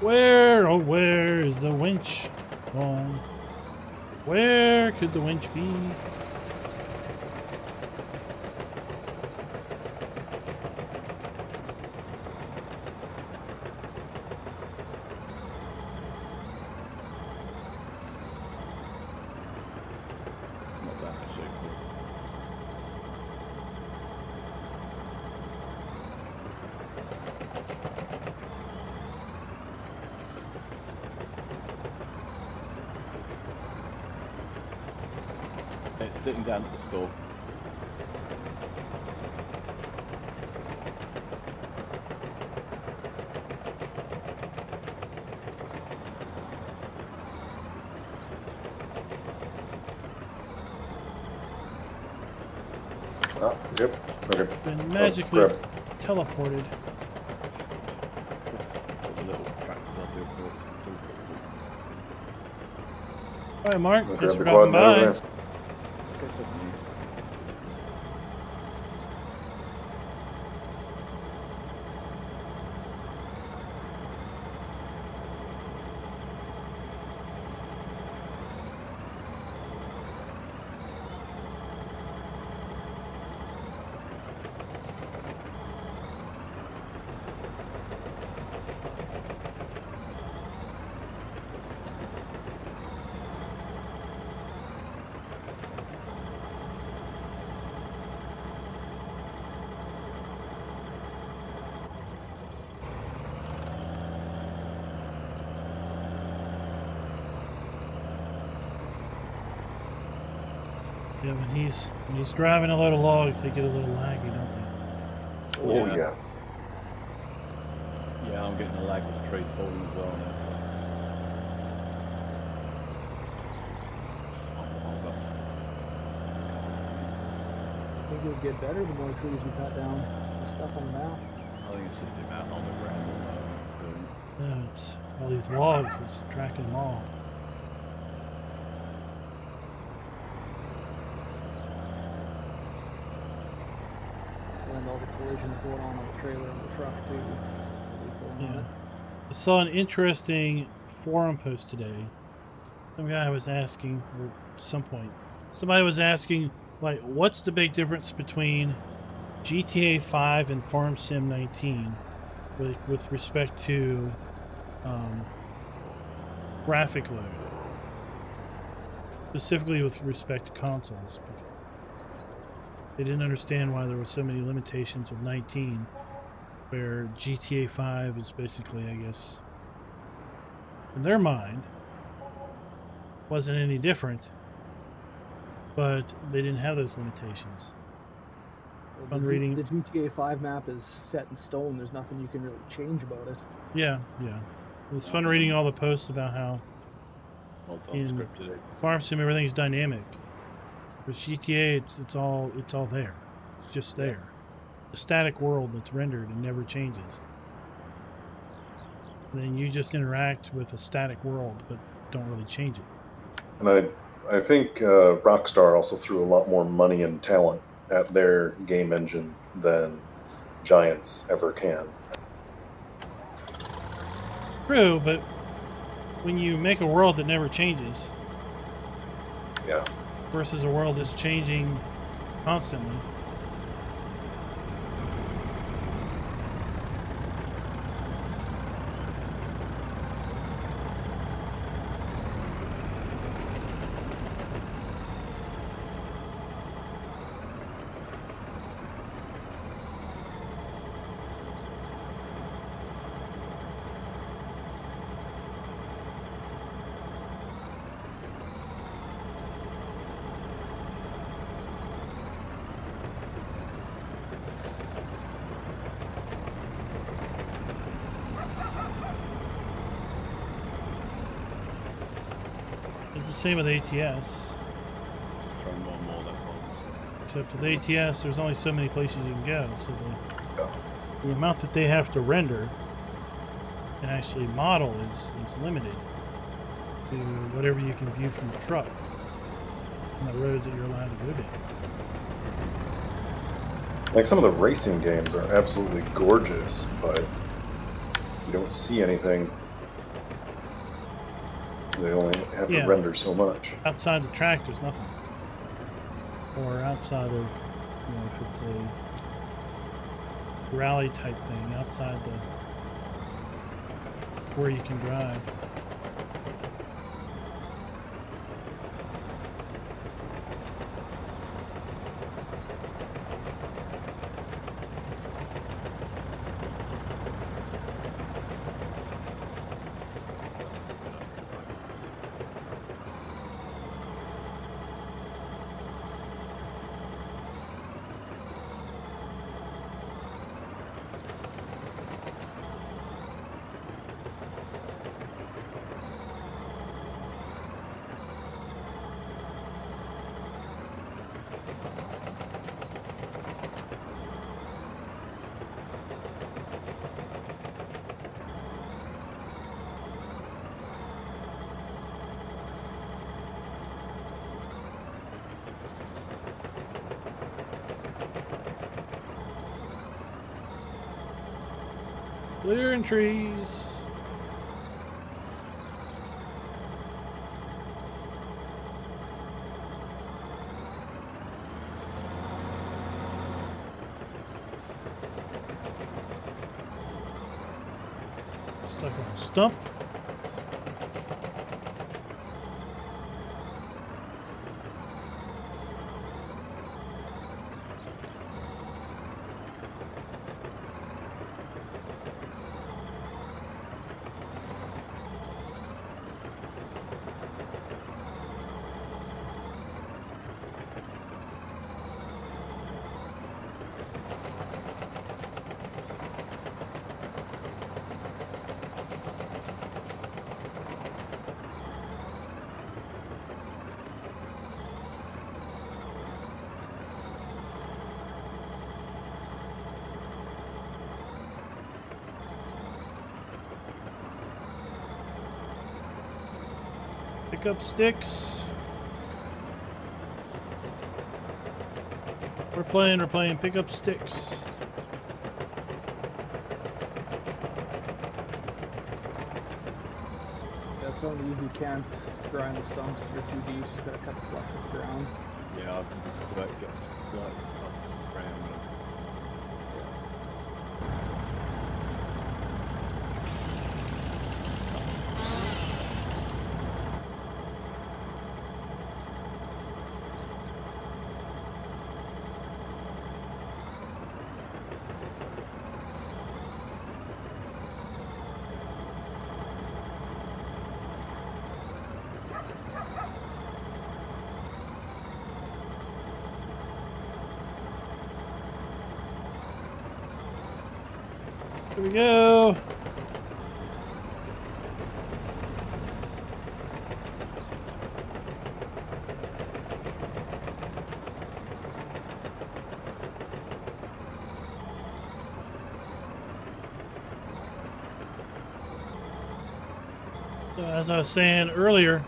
Where, oh where is the winch gone? Where could the winch be? Not that shape. It's sitting down at the store. Ah, yep. Okay. Been magically grab. teleported. It's got the little tractors up here, of course. All right, Mark. I'll Thanks grab for the quad dropping and over by. there. Okay, so Yeah, when he's driving a load of logs, they get a little laggy, don't they? Oh, Yeah. yeah. yeah, I'm getting a lag with the trees falling as well now. So. Hold up. I think it'll get better the more trees we cut down. The stuff on the map. I think it's just the amount on the ground. No, it's all these logs. It's tracking them all. things going on the trailer and the truck too. Yeah. I saw an interesting forum post today. Some guy was asking, or at some point, somebody was asking, like, what's the big difference between GTA 5 and Farm Sim 19 with respect to graphic load, specifically with respect to consoles. They didn't understand why there were so many limitations with 19, where GTA 5 is basically, I guess, in their mind, wasn't any different, but they didn't have those limitations. Well, Fun reading. The GTA 5 map is set in stone. There's nothing you can really change about it. Yeah. It was fun reading all the posts about how What's in unscripted. Farm Sim everything's dynamic. With GTA, it's all there. It's just there. A static world that's rendered and never changes. Then you just interact with a static world, but don't really change it. And I think Rockstar also threw a lot more money and talent at their game engine than Giants ever can. True, but when you make a world that never changes, Yeah. versus a world that's changing constantly. It's the same with ATS, Just throwing more and more that problem. except with ATS there's only so many places you can go, so the amount that they have to render and actually model is limited to whatever you can view from the truck and the roads that you're allowed to go down. Like some of the racing games are absolutely gorgeous, but you don't see anything. They only have to render so much. Outside the track, there's nothing. Or outside of, if it's a rally type thing, outside where you can drive. Clearing trees. Stuck on a stump. Pick up sticks. We're playing pick up sticks. some of these you can't grind the stumps, they're too deep, so you gotta cut the flush with the ground. Yeah, I've just about to get slightly soft ground. Here we go. So as I was saying earlier,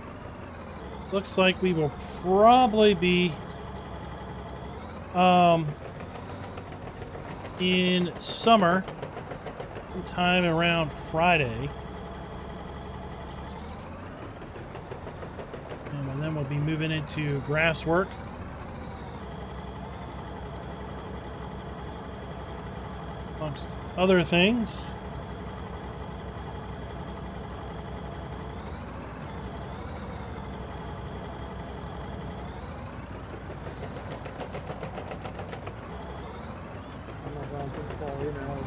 looks like we will probably be in summer sometime around Friday. And then we'll be moving into grass work. Amongst other things. I'm not going to fall in and out.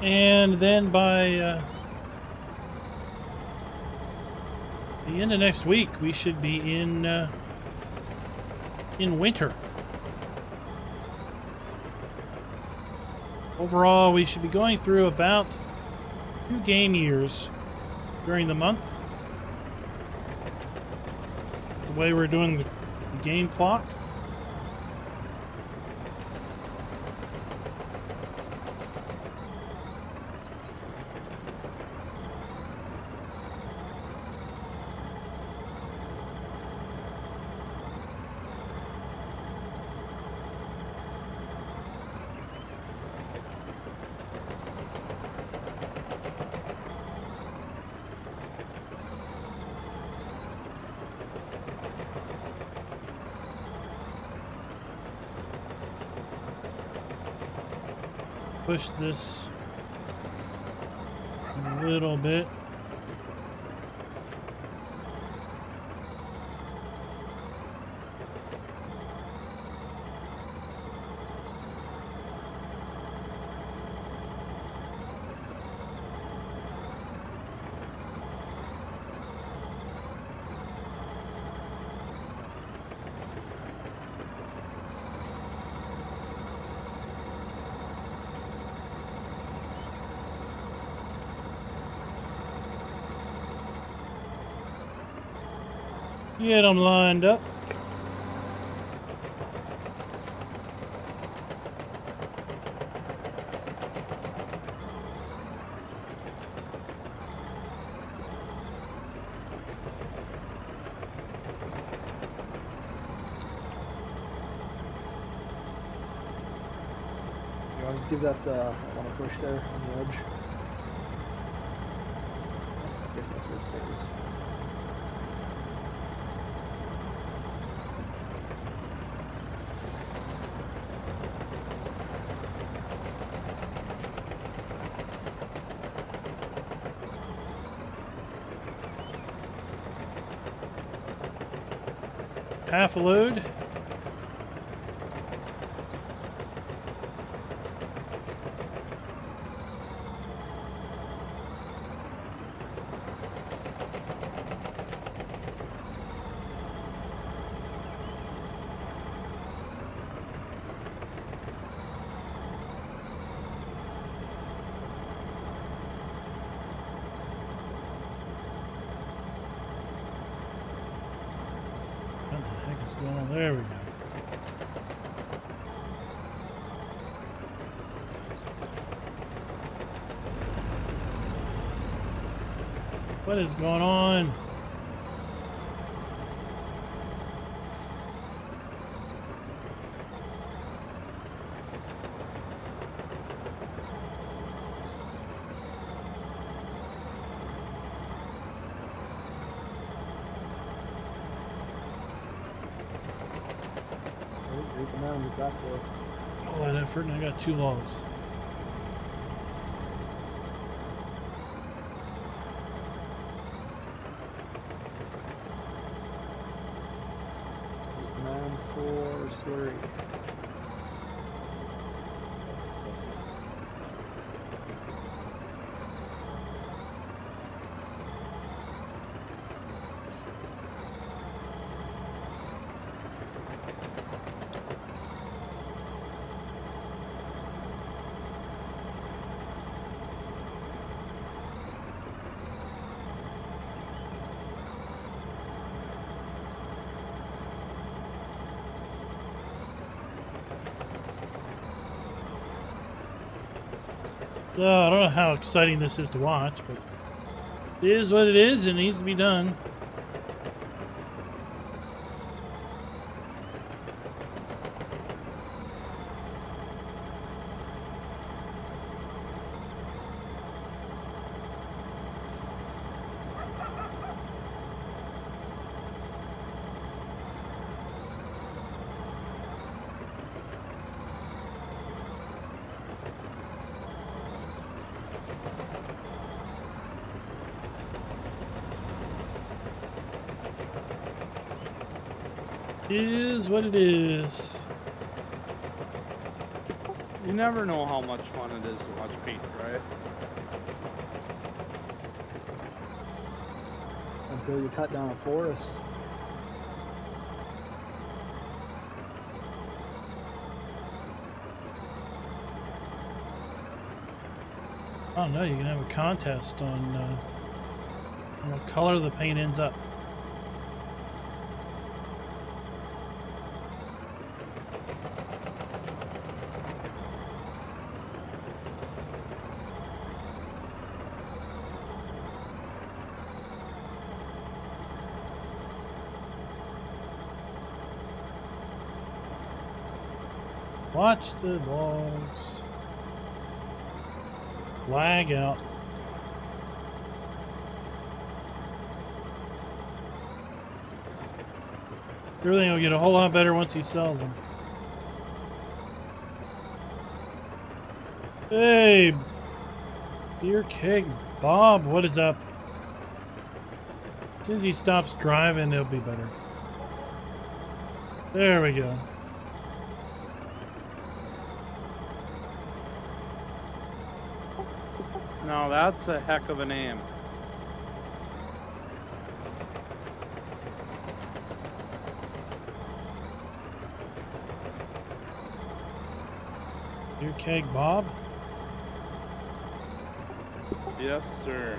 And then by the end of next week, we should be in winter. Overall, we should be going through about 2 game years during the month. The way we're doing the game clock. Push this a little bit. Get them lined up. You want to just give that one a push there on the edge? I guess that's where it stays. Half a load. Well, there we go. What is going on? putting that on your tractor. All that effort, and I got 2 logs. Man for slurry. I don't know how exciting this is to watch, but it is what it is. It needs to be done. It is what it is. You never know how much fun it is to watch paint dry. Until you cut down a forest. I don't know. You can have a contest on what color the paint ends up. Watch the logs lag out. Everything will get a whole lot better once he sells them. Hey, beer keg Bob, what is up? As soon as he stops driving, they'll be better. There we go. Now that's a heck of a name. Beer keg Bob? Yes, sir.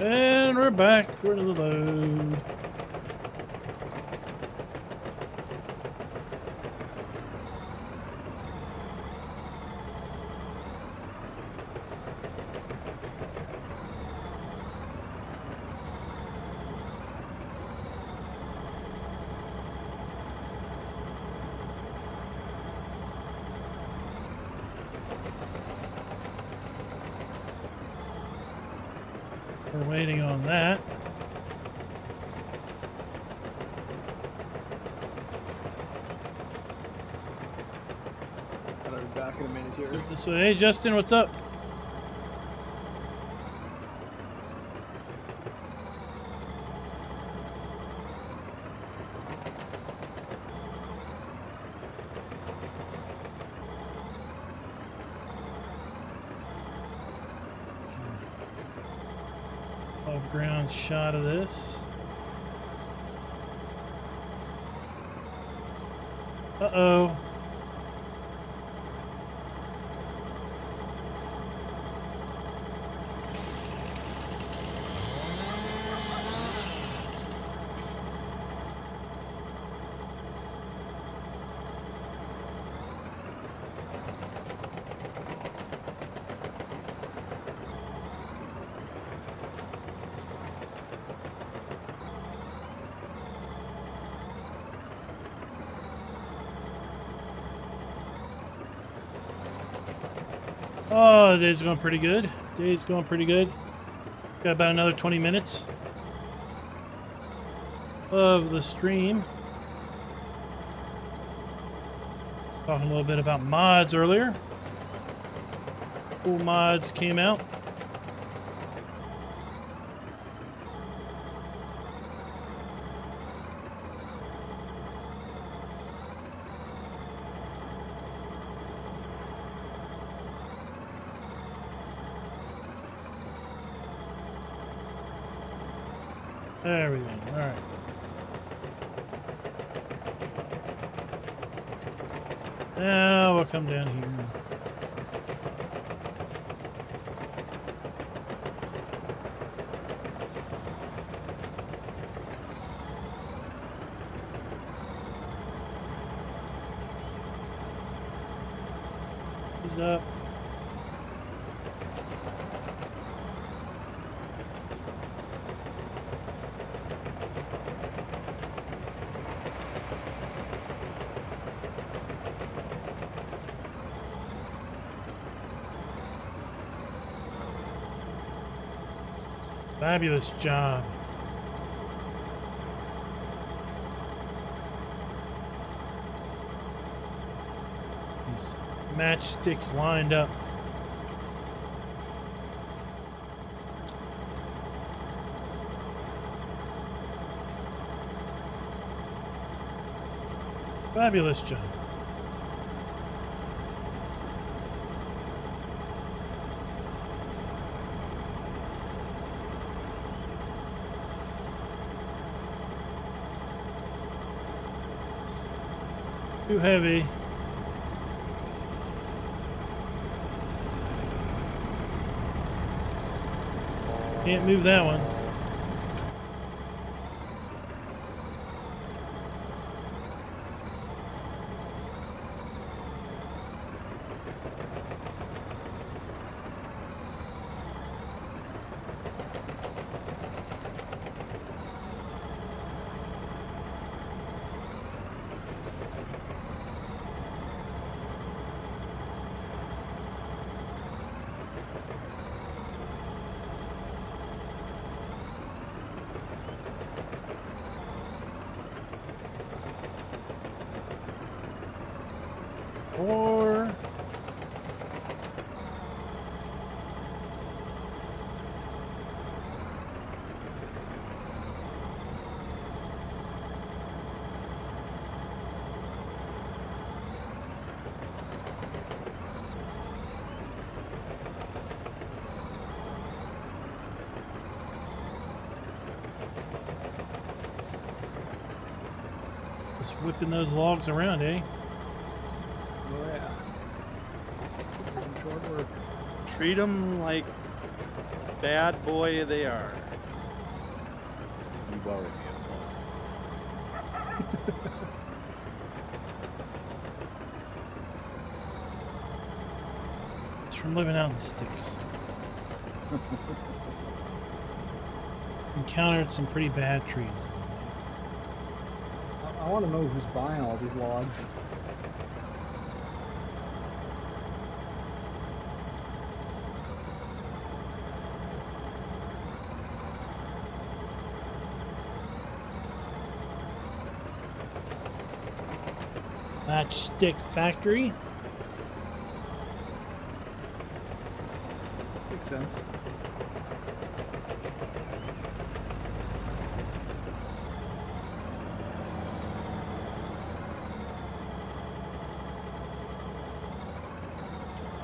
And we're back for another load. We're waiting on that. I'll be back in a minute here. Get this way. Hey Justin, what's up? Above ground shot of this. Uh-oh. Oh, the day's going pretty good. Day's going pretty good. Got about another 20 minutes of the stream. Talking a little bit about mods earlier. Cool mods came out. There we go. All right. Now we'll come down here. He's up. Fabulous job. These matchsticks lined up. Fabulous job. Too heavy. Can't move that one. Or just whipping those logs around, eh? Oh yeah. Some short work. Treat them like bad boy they are. You worry me at all. It's from living out in the sticks. Encountered some pretty bad trees. I want to know who's buying all these logs. Matchstick Factory. Makes sense.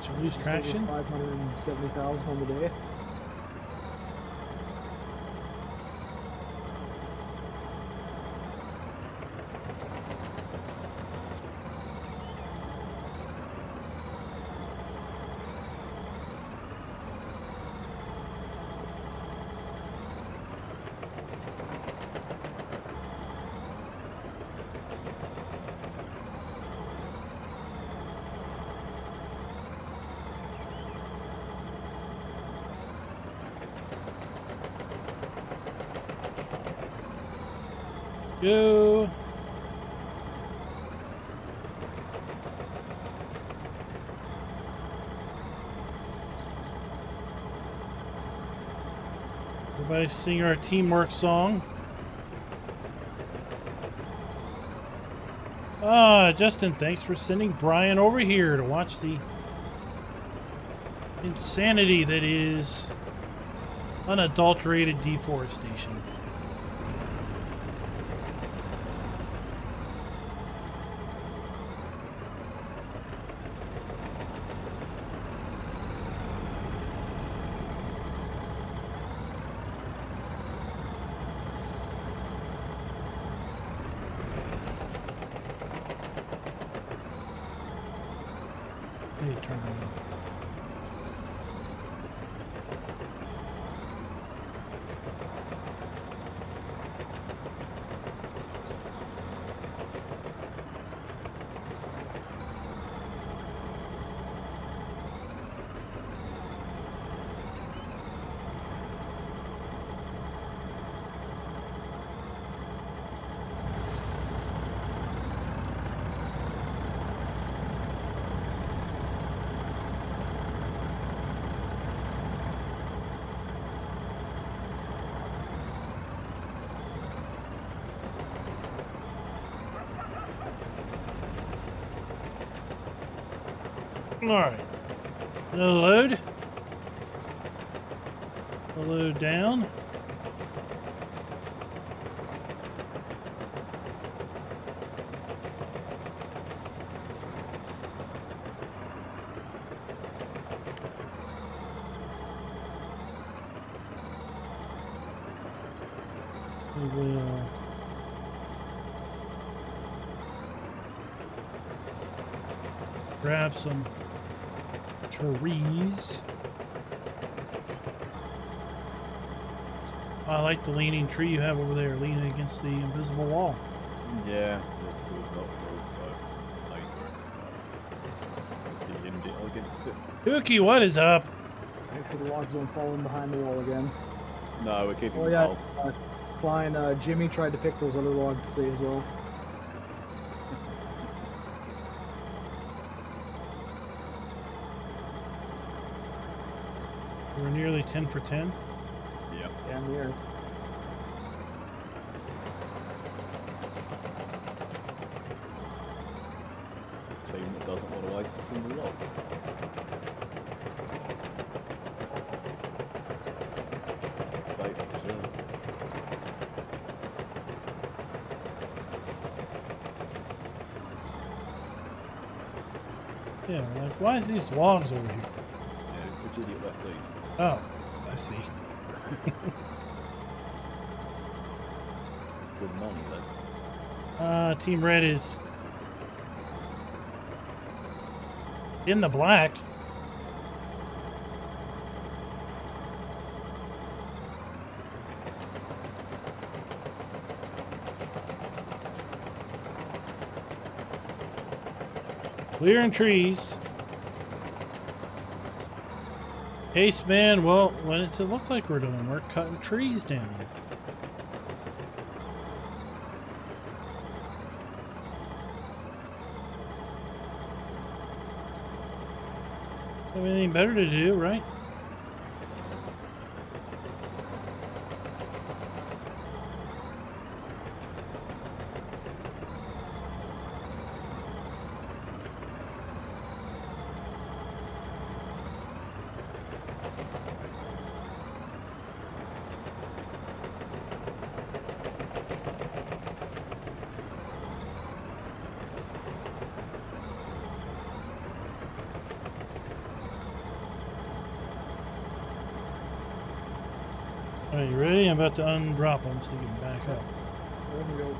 Did you lose traction? 570,000 on the day. Go. Everybody sing our teamwork song. Justin, thanks for sending Brian over here to watch the insanity that is unadulterated deforestation. Turn it on. Alright. Load. Load down. We will grab some trees. I like the leaning tree you have over there, leaning against the invisible wall. Yeah, that's good. Not full, so later just DM'd it against it. Dookie, what is up? Make sure the logs don't fall in behind the wall again. No, we're keeping Oh them yeah, whole. Klein, Jimmy tried to pick those other logs today as well. We're nearly 10 for 10. Yep. Damn near. Team that doesn't want to waste a single log. Save and preserve. Yeah, like, why is these logs over here? Yeah, which idiot left these? Oh, I see. Good money, though. Team Red is in the black. Clearing trees. Case man, well, what does it look like we're doing? We're cutting trees down. Have anything better to do, right? All right, you ready? I'm about to undrop them so you can back up. There we go.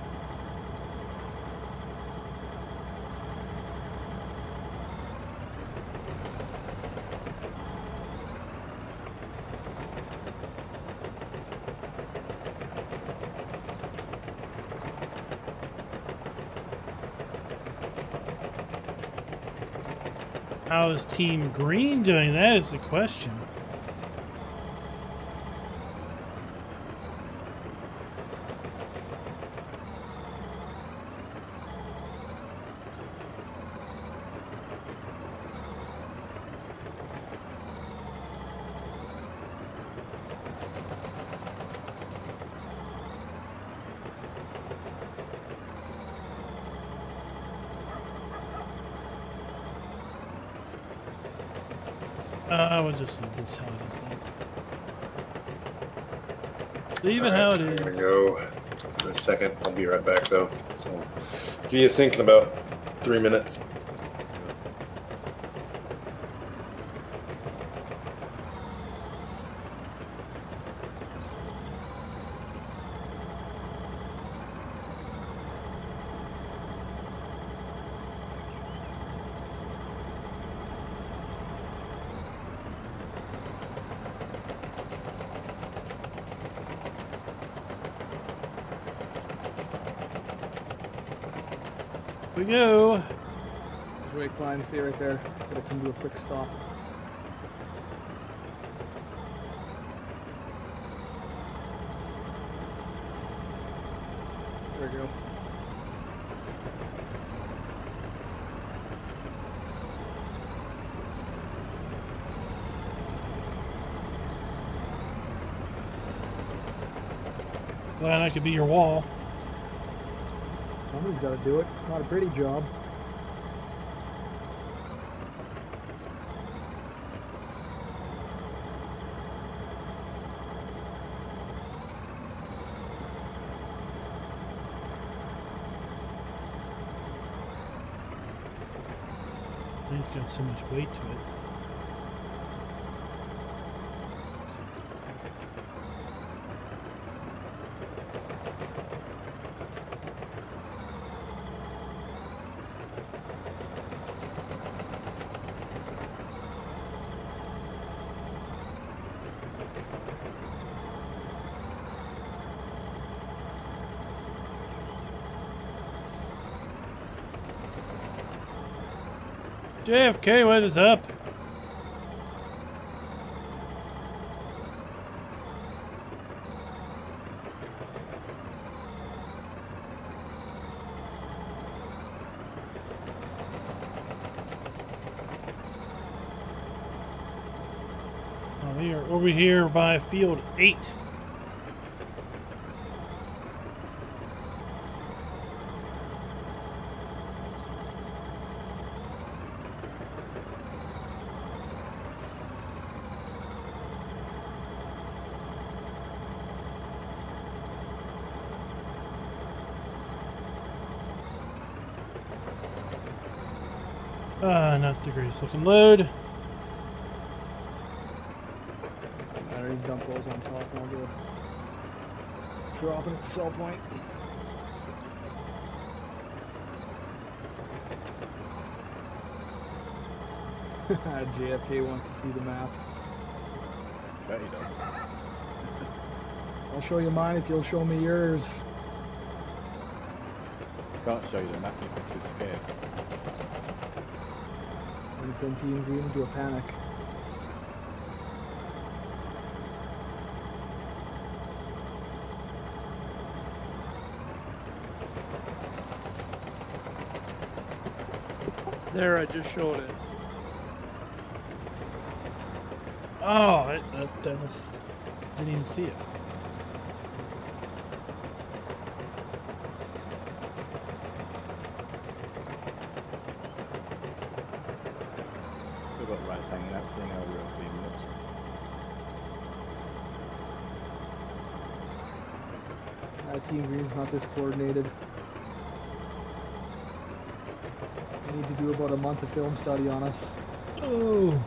How is Team Green doing? That is the question. I will just leave this how it is then. Leave it how it I'm gonna is. go for a second. I'll be right back though. So give you a sync in about 3 minutes. We go. Just wait, Klein, stay right there. Gotta come to a quick stop. There we go. Glad I could be your wall. Somebody's got to do it. It's not a pretty job. Thing's got so much weight to it. JFK, what is up? Oh, we are over here by field 8. Not the greatest looking load. I already dumped those on top and I'll go dropping at the sell point. JFK wants to see the map. Bet he does. I'll show you mine if you'll show me yours. Can't show you the map, you'd be too scared. And send Team Green into a panic. There, I just showed it. Oh, that was... Didn't even see it. We've got rats hanging out, seeing how real team looks. Team Green's not this coordinated. We need to do about a month of film study on us. Oh.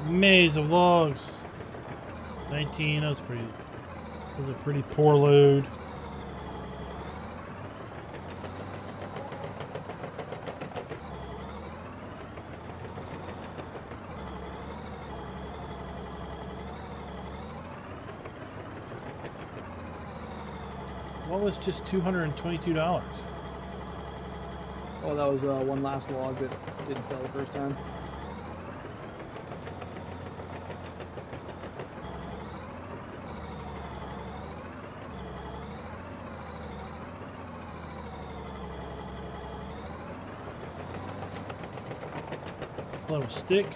Maze of logs. 19. That was pretty. That was a pretty poor load. What was just $222? Oh, that was one last log that didn't sell the first time. little stick.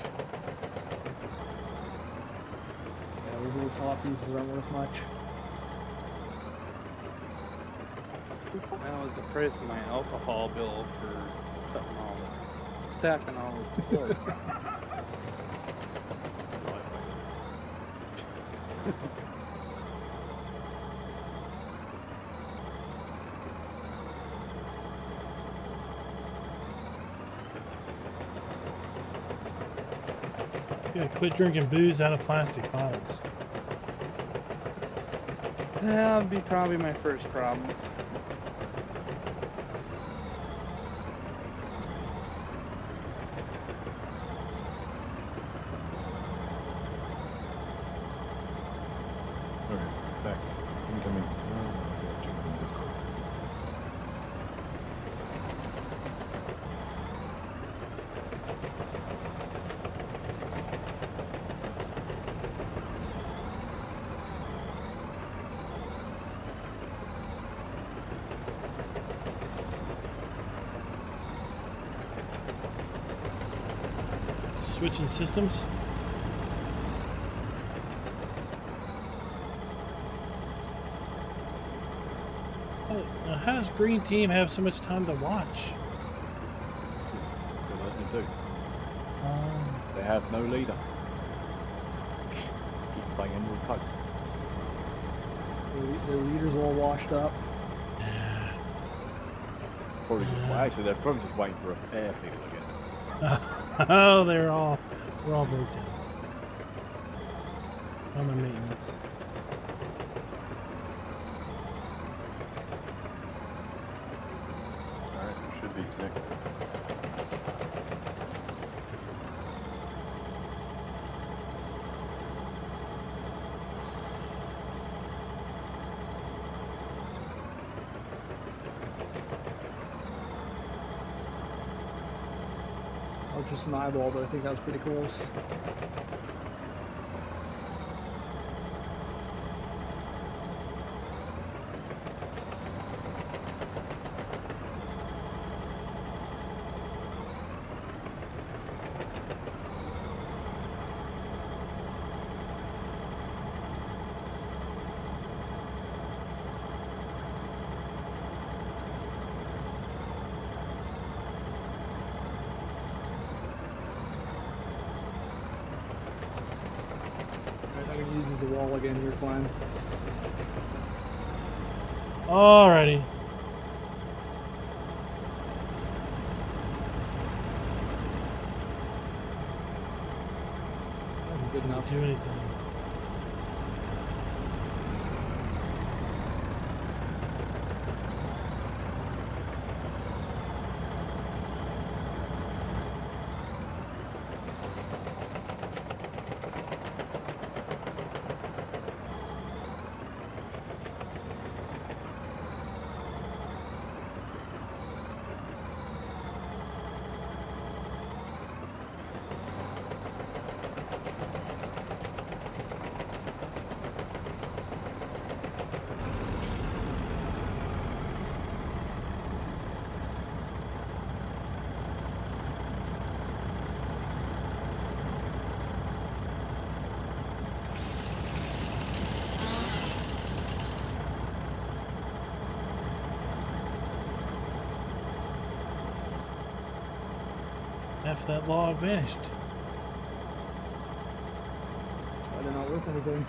Yeah, those little top pieces aren't worth much. That was the price of my alcohol bill for cutting all the stacking all the wood. You gotta quit drinking booze out of plastic bottles. That would be probably my first problem. Okay, back. Incoming. Discord. Switching systems. How does Green Team have so much time to watch? Good as they do. They have no leader. Keeps playing in with post. Their leader's all washed up. Probably just actually they're probably just waiting for a pair people again. Oh, they're all broke down. On the maintenance. Alright, we should be connected. That was just an eyeball, but I think that was pretty close. Uses the wall again here, Klein. Alrighty. Doesn't seem to do anything. Half that log vanished. Why they're not worth anything.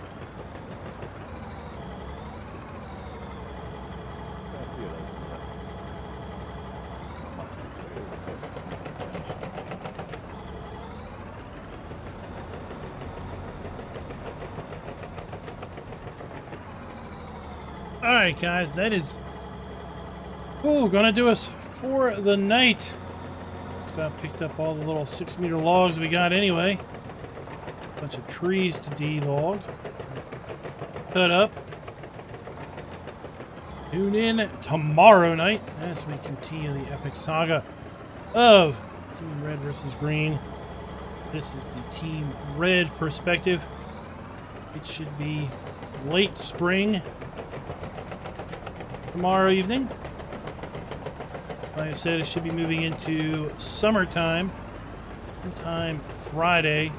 Alright guys, that is gonna do us for the night. Just about picked up all the little 6-meter logs we got anyway. Bunch of trees to de-log. Cut up. Tune in tomorrow night as we continue the epic saga of Team Red versus Green. This is the Team Red perspective. It should be late spring tomorrow evening. Like I said, it should be moving into summertime sometime Friday.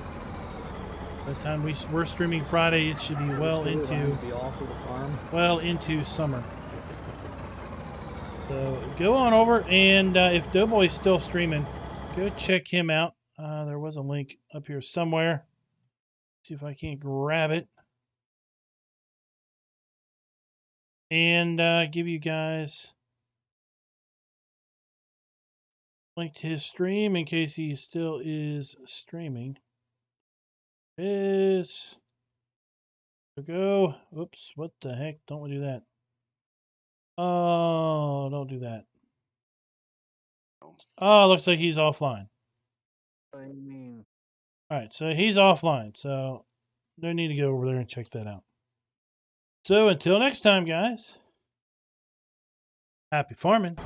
By the time we're streaming Friday, it should be well Still into around to be off of the farm. summer. So go on over, and if Doughboy's still streaming, go check him out. There was a link up here somewhere. See if I can't grab it. And give you guys a link to his stream in case he still is streaming. Go. Oops, what the heck? Don't we do that? Oh, don't do that. Oh, looks like he's offline. I mean, All right, so he's offline, so no need to go over there and check that out. So until next time, guys, happy farming.